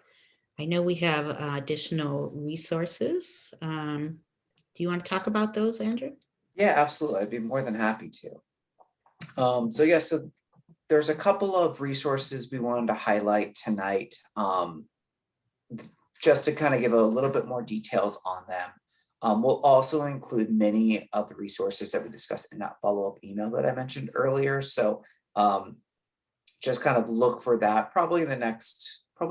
I know we have additional resources. Do you want to talk about those, Andrew? Yeah, absolutely. I'd be more than happy to. So there's a couple of resources we wanted to highlight tonight, just to kind of give a little bit more details on them. We'll also include many of the resources that we discussed in that follow-up email that I mentioned earlier. So just kind of look for that probably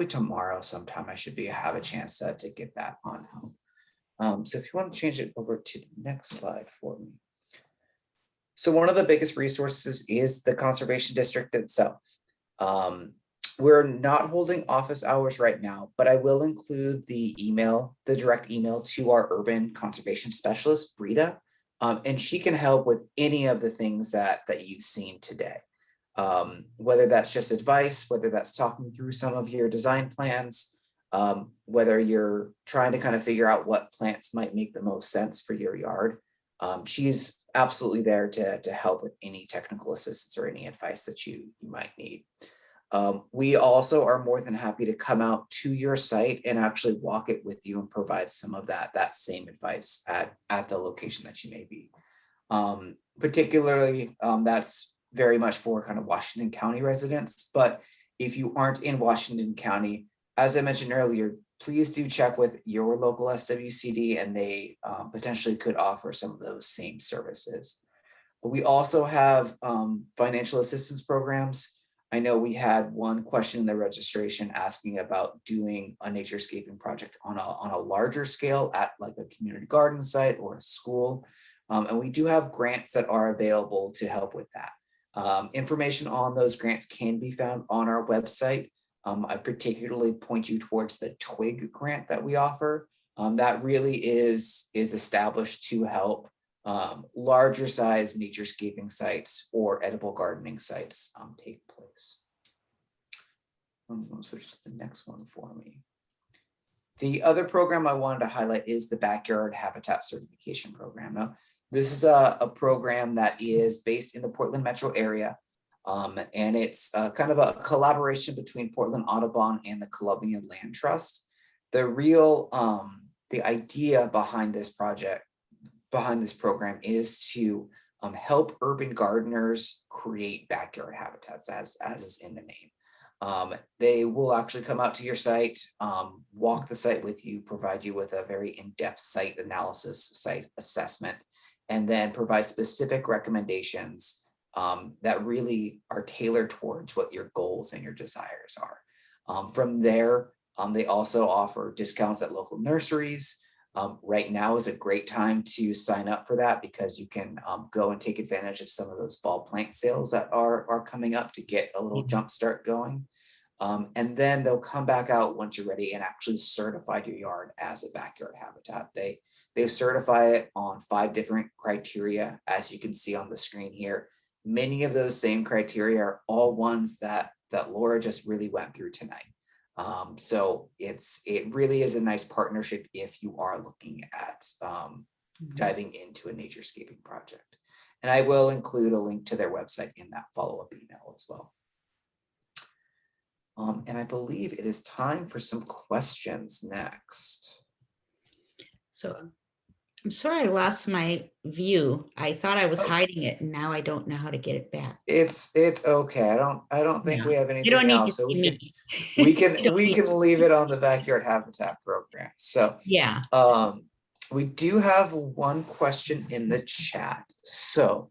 tomorrow sometime. I should have a chance to get that on home. So if you want to change it over to the next slide for me. So one of the biggest resources is the Conservation District itself. We're not holding office hours right now, but I will include the direct email to our urban conservation specialist, Brita, and she can help with any of the things that you've seen today. Whether that's just advice, whether that's talking through some of your design plans, whether you're trying to kind of figure out what plants might make the most sense for your yard. She's absolutely there to help with any technical assistance or any advice that you might need. We also are more than happy to come out to your site and actually walk it with you and provide some of that same advice at the location that you may be. Particularly, that's very much for kind of Washington County residents. But if you aren't in Washington County, as I mentioned earlier, please do check with your local SWCD, and they potentially could offer some of those same services. But we also have financial assistance programs. I know we had one question in the registration asking about doing a naturescaping project on a larger scale at like a community garden site or a school. And we do have grants that are available to help with that. Information on those grants can be found on our website. I particularly point you towards the Twig grant that we offer. That really is established to help larger size naturescaping sites or edible gardening sites take place. I'm going to switch to the next one for me. The other program I wanted to highlight is the Backyard Habitat Certification Program. Now, this is a program that is based in the Portland metro area, and it's kind of a collaboration between Portland Audubon and the Columbia Land Trust. The idea behind this program is to help urban gardeners create backyard habitats, as is in the name. They will actually come out to your site, walk the site with you, provide you with a very in-depth site analysis, site assessment, and then provide specific recommendations that really are tailored towards what your goals and your desires are. From there, they also offer discounts at local nurseries. Right now is a great time to sign up for that because you can go and take advantage of some of those fall plant sales that are coming up to get a little jump start going. And then they'll come back out once you're ready and actually certify your yard as a backyard habitat. They certify it on 5 different criteria, as you can see on the screen here. Many of those same criteria are all ones that Laura just really went through tonight. So it really is a nice partnership if you are looking at diving into a naturescaping project. And I will include a link to their website in that follow-up email as well. And I believe it is time for some questions next. So I'm sorry I lost my view. I thought I was hiding it, and now I don't know how to get it back. It's okay. I don't think we have You anything don't need to else, so see me. we You don't need can to leave see it me. on the backyard habitat program. So Yeah. we do have one question in the chat. So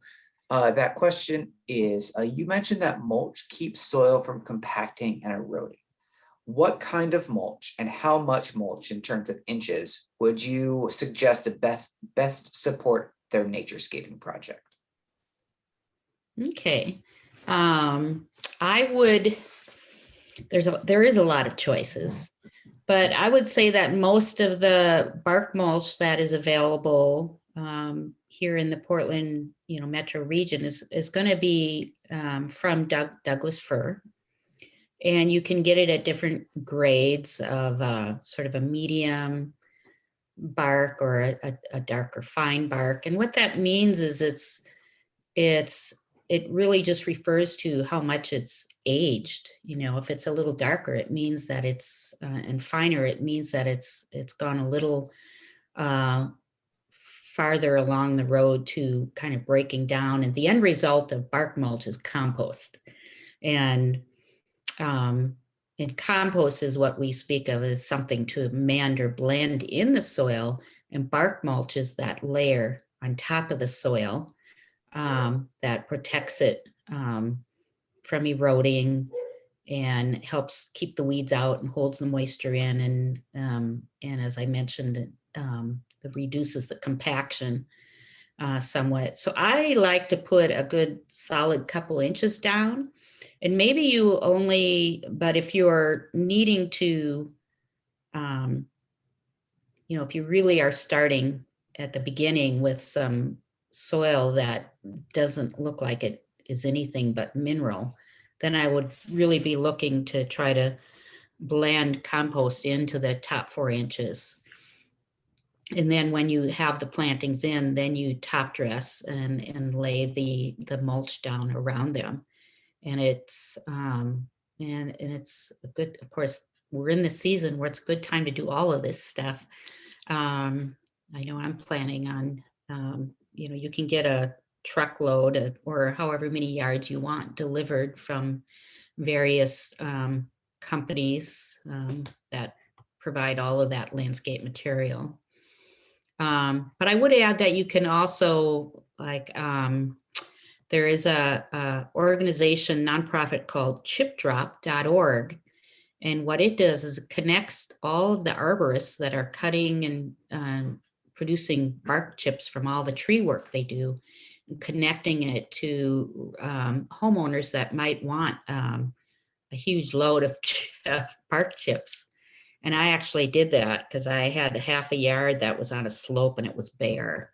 that question is, you mentioned that mulch keeps soil from compacting and eroding. What kind of mulch and how much mulch in terms of inches would you suggest to best support their naturescaping project? Okay. I would, there is a lot of choices, but I would say that most of the bark mulch that is available here in the Portland, metro region is going to be from Douglas fir. And you can get it at different grades of sort of a medium bark or a darker fine bark. And what that means is it really just refers to how much it's aged. If it's a little darker, it means that it's and finer, it means that it's gone a little farther along the road to kind of breaking down. And the end result of bark mulch is compost. And compost is what we speak of as something to amend or blend in the soil, and bark mulch is that layer on top of the soil that protects it from eroding and helps keep the weeds out and holds the moisture in, and as I mentioned, it reduces the compaction somewhat. So I like to put a good solid couple inches down. And maybe you only, but if you're needing to, if you really are starting at the beginning with some soil that doesn't look like it is anything but mineral, then I would really be looking to try to blend compost into the top 4 inches. And then when you have the plantings in, then you top dress and lay the mulch down around them. And it's and it's a good, of course, we're in the season where it's a good time to do all of this stuff. I know I'm planning on, you can get a truckload or however many yards you want delivered from various companies that provide all of that landscape material. But I would add that you can also there is a organization, nonprofit called chipdrop.org. And what it does is it connects all of the arborists that are cutting and producing bark chips from all the tree work they do, and connecting it to homeowners that might want a huge load of bark chips. And I actually did that because I had half a yard that was on a slope and it was bare.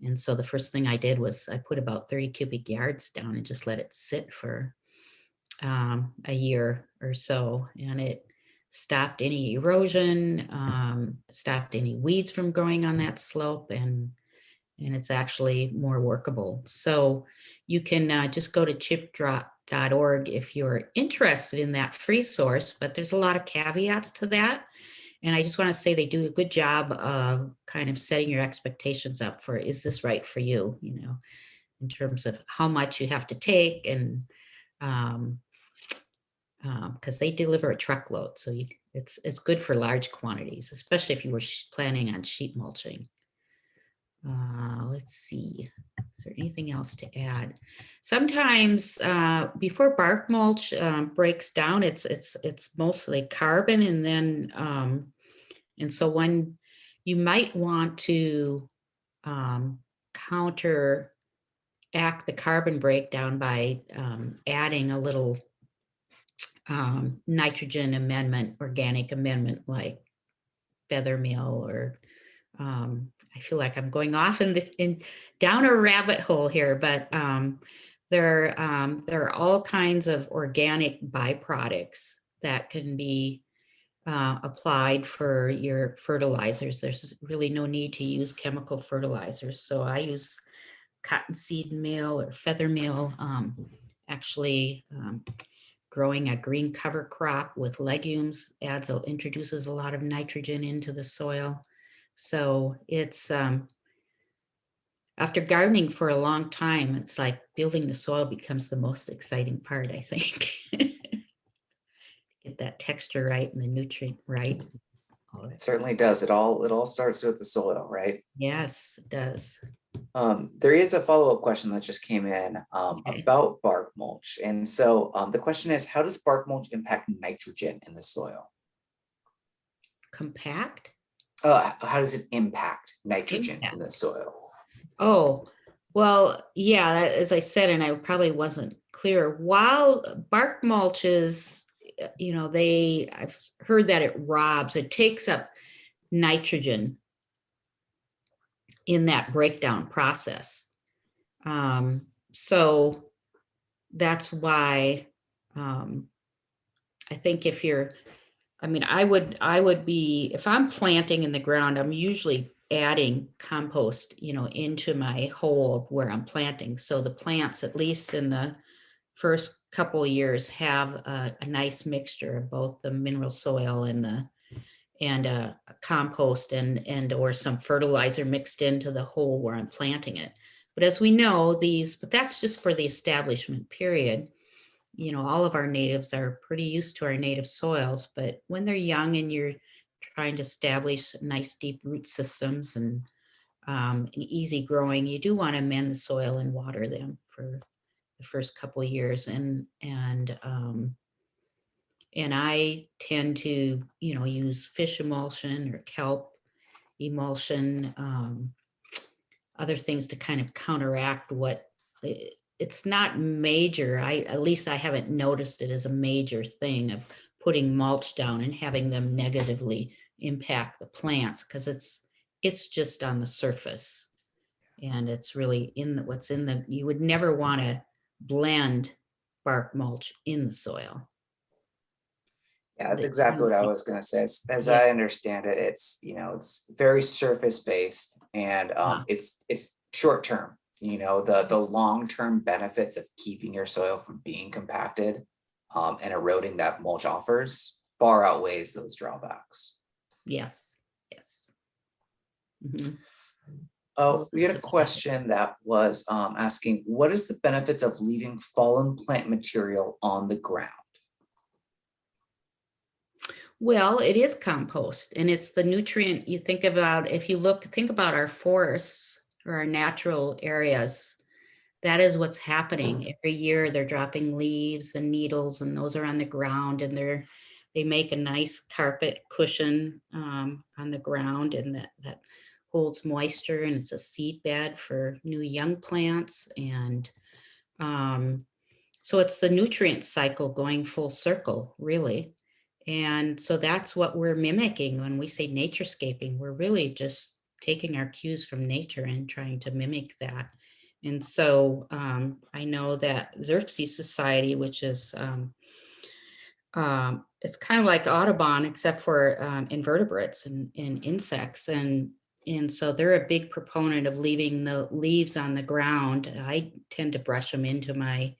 And so the first thing I did was I put about 30 cubic yards down and just let it sit for a year or so. And it stopped any erosion, stopped any weeds from growing on that slope, and it's actually more workable. So you can just go to chipdrop.org if you're interested in that free source, but there's a lot of caveats to that. And I just want to say they do a good job of kind of setting your expectations up for, is this right for you, in terms of how much you have to take, and because they deliver a truckload. So it's good for large quantities, especially if you were planning on sheet mulching. Let's see, is there anything else to add? Sometimes before bark mulch breaks down, it's mostly carbon, and then and so when you might want to counteract the carbon breakdown by adding a little nitrogen amendment, organic amendment like feather meal, or I feel like I'm going off down a rabbit hole here, but there are all kinds of organic byproducts that can be applied for your fertilizers. There's really no need to use chemical fertilizers. So I use cottonseed meal or feather meal, actually growing a green cover crop with legumes introduces a lot of nitrogen into the soil. So it's, after gardening for a long time, it's like building the soil becomes the most exciting part, I think. Get that texture right and the nutrient right. It certainly does. It all starts with the soil, right? Yes, it does. There is a follow-up question that just came in Okay. about bark mulch. And so the question is, how does bark mulch impact nitrogen in the soil? Compact? How does it impact nitrogen in the soil? Oh, well, yeah, as I said, and I probably wasn't clear, while bark mulch is, I've heard that it takes up nitrogen in that breakdown process. So that's why I think I would be, if I'm planting in the ground, I'm usually adding compost, into my hole where I'm planting. So the plants, at least in the first couple of years, have a nice mixture of both the mineral soil and compost and or some fertilizer mixed into the hole where I'm planting it. But as we know, but that's just for the establishment period. All of our natives are pretty used to our native soils, but when they're young and you're trying to establish nice deep root systems and easy growing, you do want to amend the soil and water them for the first couple of years. And I tend to, use fish emulsion or kelp emulsion, other things to kind of counteract it's not major. At least I haven't noticed it as a major thing of putting mulch down and having them negatively impact the plants, because it's just on the surface. And it's really you would never want to blend bark mulch in the soil. Yeah, that's exactly what I was going to say. As Yeah. I understand it, it's very surface based, and it's short term. The long term benefits of keeping your soil from being compacted and eroding that mulch offers far outweighs those drawbacks. Yes. Mm-hmm. We had a question that was asking, what is the benefits of leaving fallen plant material on the ground? Well, it is compost, and it's the nutrient you think about. If you think about our forests or our natural areas, that is what's happening. Every year they're dropping leaves and needles, and those are on the ground, and they make a nice carpet cushion on the ground, and that holds moisture, and it's a seed bed for new young plants. And so it's the nutrient cycle going full circle, really. And so that's what we're mimicking when we say naturescaping. We're really just taking our cues from nature and trying to mimic that. And so I know that Xerxes Society, which is, it's kind of like Audubon, except for invertebrates and insects. And so they're a big proponent of leaving the leaves on the ground. I tend to brush them into my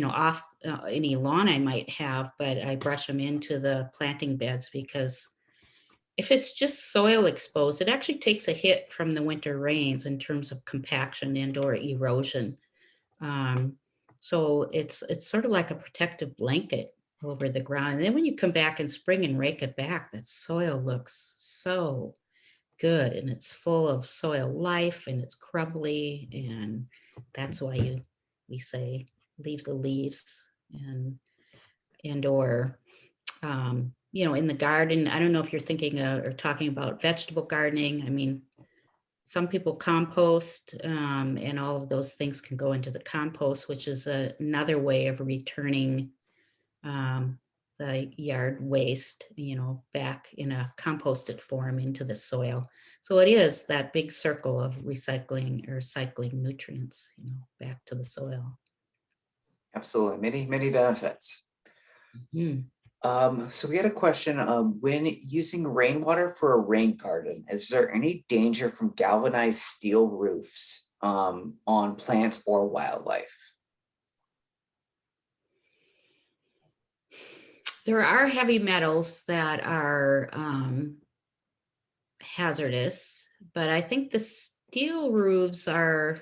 off any lawn I might have, but I brush them into the planting beds, because if it's just soil exposed, it actually takes a hit from the winter rains in terms of compaction and or erosion. So it's sort of like a protective blanket over the ground. And then when you come back in spring and rake it back, that soil looks so good, and it's full of soil life, and it's crumbly, and that's why we say leave the leaves and or in the garden. I don't know if you're thinking or talking about vegetable gardening. I mean, some people compost, and all of those things can go into the compost, which is another way of returning the yard waste, back in a composted form into the soil. So it is that big circle of recycling or cycling nutrients, back to the soil. Absolutely, many benefits. Mm-hmm. So we had a question, when using rainwater for a rain garden, is there any danger from galvanized steel roofs on plants or wildlife? There are heavy metals that are hazardous, but I think the steel roofs are,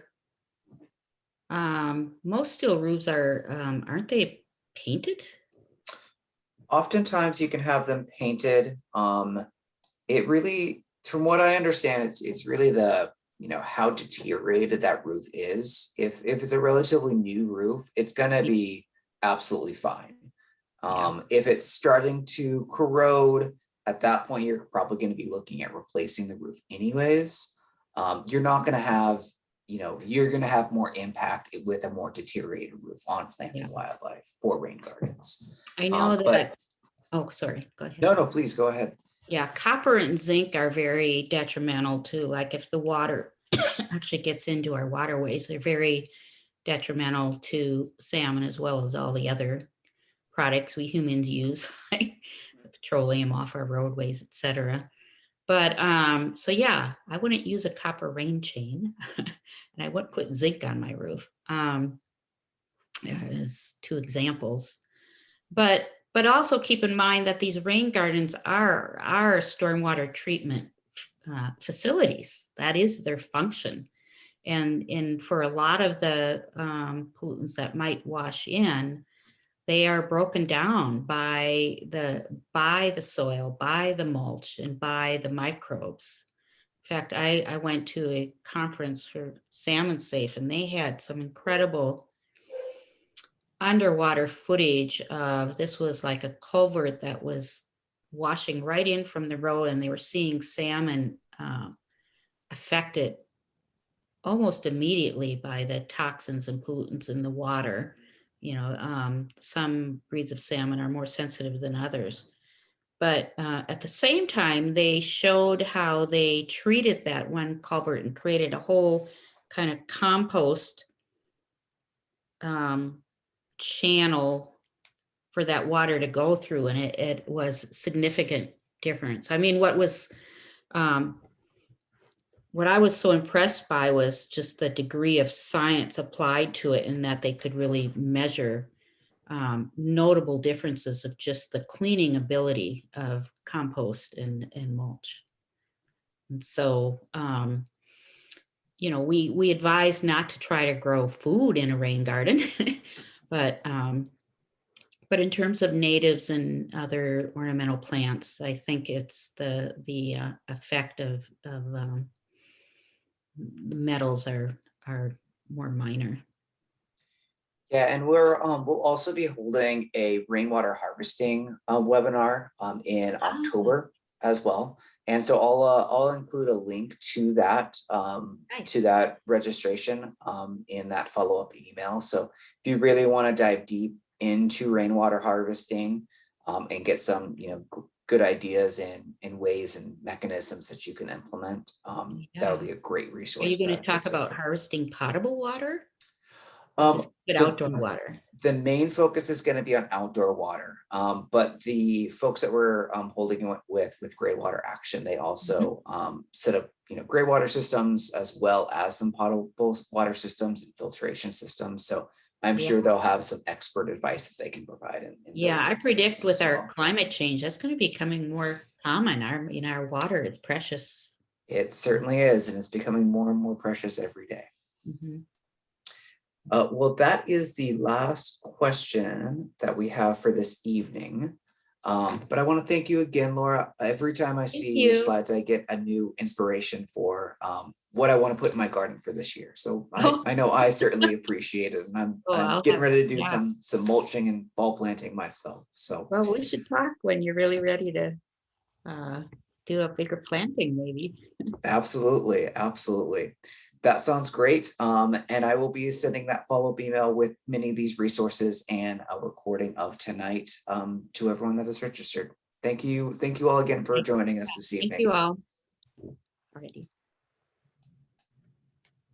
most steel roofs are, aren't they painted? Oftentimes you can have them painted. It really, from what I understand, it's really the, how deteriorated that roof is. If it's a relatively new roof, it's gonna be absolutely fine. If it's starting to corrode, at that point, you're probably going to be looking at replacing the roof anyways. You're not going to have, you're going to have more impact with a more deteriorated roof on plants and wildlife for rain gardens. I know that, oh, sorry, go ahead. No, please go ahead. Yeah, copper and zinc are very detrimental too. Like if the water actually gets into our waterways, they're very detrimental to salmon as well as all the other products we humans use, like the petroleum off our roadways, etc. But so yeah, I wouldn't use a copper rain chain, and I wouldn't put zinc on my roof. As two examples, but also keep in mind that these rain gardens are stormwater treatment facilities. That is their function, and for a lot of the pollutants that might wash in, they are broken down by the soil, by the mulch, and by the microbes. In fact, I went to a conference for Salmon Safe, and they had some incredible underwater footage of, this was like a culvert that was washing right in from the road, and they were seeing salmon affected almost immediately by the toxins and pollutants in the water. Some breeds of salmon are more sensitive than others. But at the same time, they showed how they treated that one culvert and created a whole kind of compost channel for that water to go through. And it was significant difference. I mean, what I was so impressed by was just the degree of science applied to it, and that they could really measure notable differences of just the cleaning ability of compost and mulch. And so, we advise not to try to grow food in a rain garden, but in terms of natives and other ornamental plants, I think it's the effect of the metals are more minor. Yeah, and we'll also be holding a rainwater harvesting webinar in October as well. And so I'll include a link to that Nice. to that registration in that follow-up email. So if you really want to dive deep into rainwater harvesting and get some good ideas and ways and mechanisms that you can implement, that'll be a great resource. Are you going to talk about harvesting potable water? Outdoor water. The main focus is going to be on outdoor water, but the folks that we're holding with Gray Water Action, they also set up gray water systems as well as some potable water systems and filtration systems. So I'm sure they'll have some expert advice that they can provide. I predict with our climate change, that's going to be becoming more common. Our water is precious. It certainly is, and it's becoming more and more precious every day. Well, that is the last question that we have for this evening. But I want to thank you again, Laura. Every time I see your slides, I get a new inspiration for what I want to put in my garden for this year. So I know I certainly appreciate it, and I'm getting ready to do some mulching and fall planting myself. So well, we should talk when you're really ready to do a bigger planting, maybe. Absolutely. That sounds great. And I will be sending that follow-up email with many of these resources and a recording of tonight to everyone that is registered. Thank you all again for joining us this evening. Thank you all. Alrighty.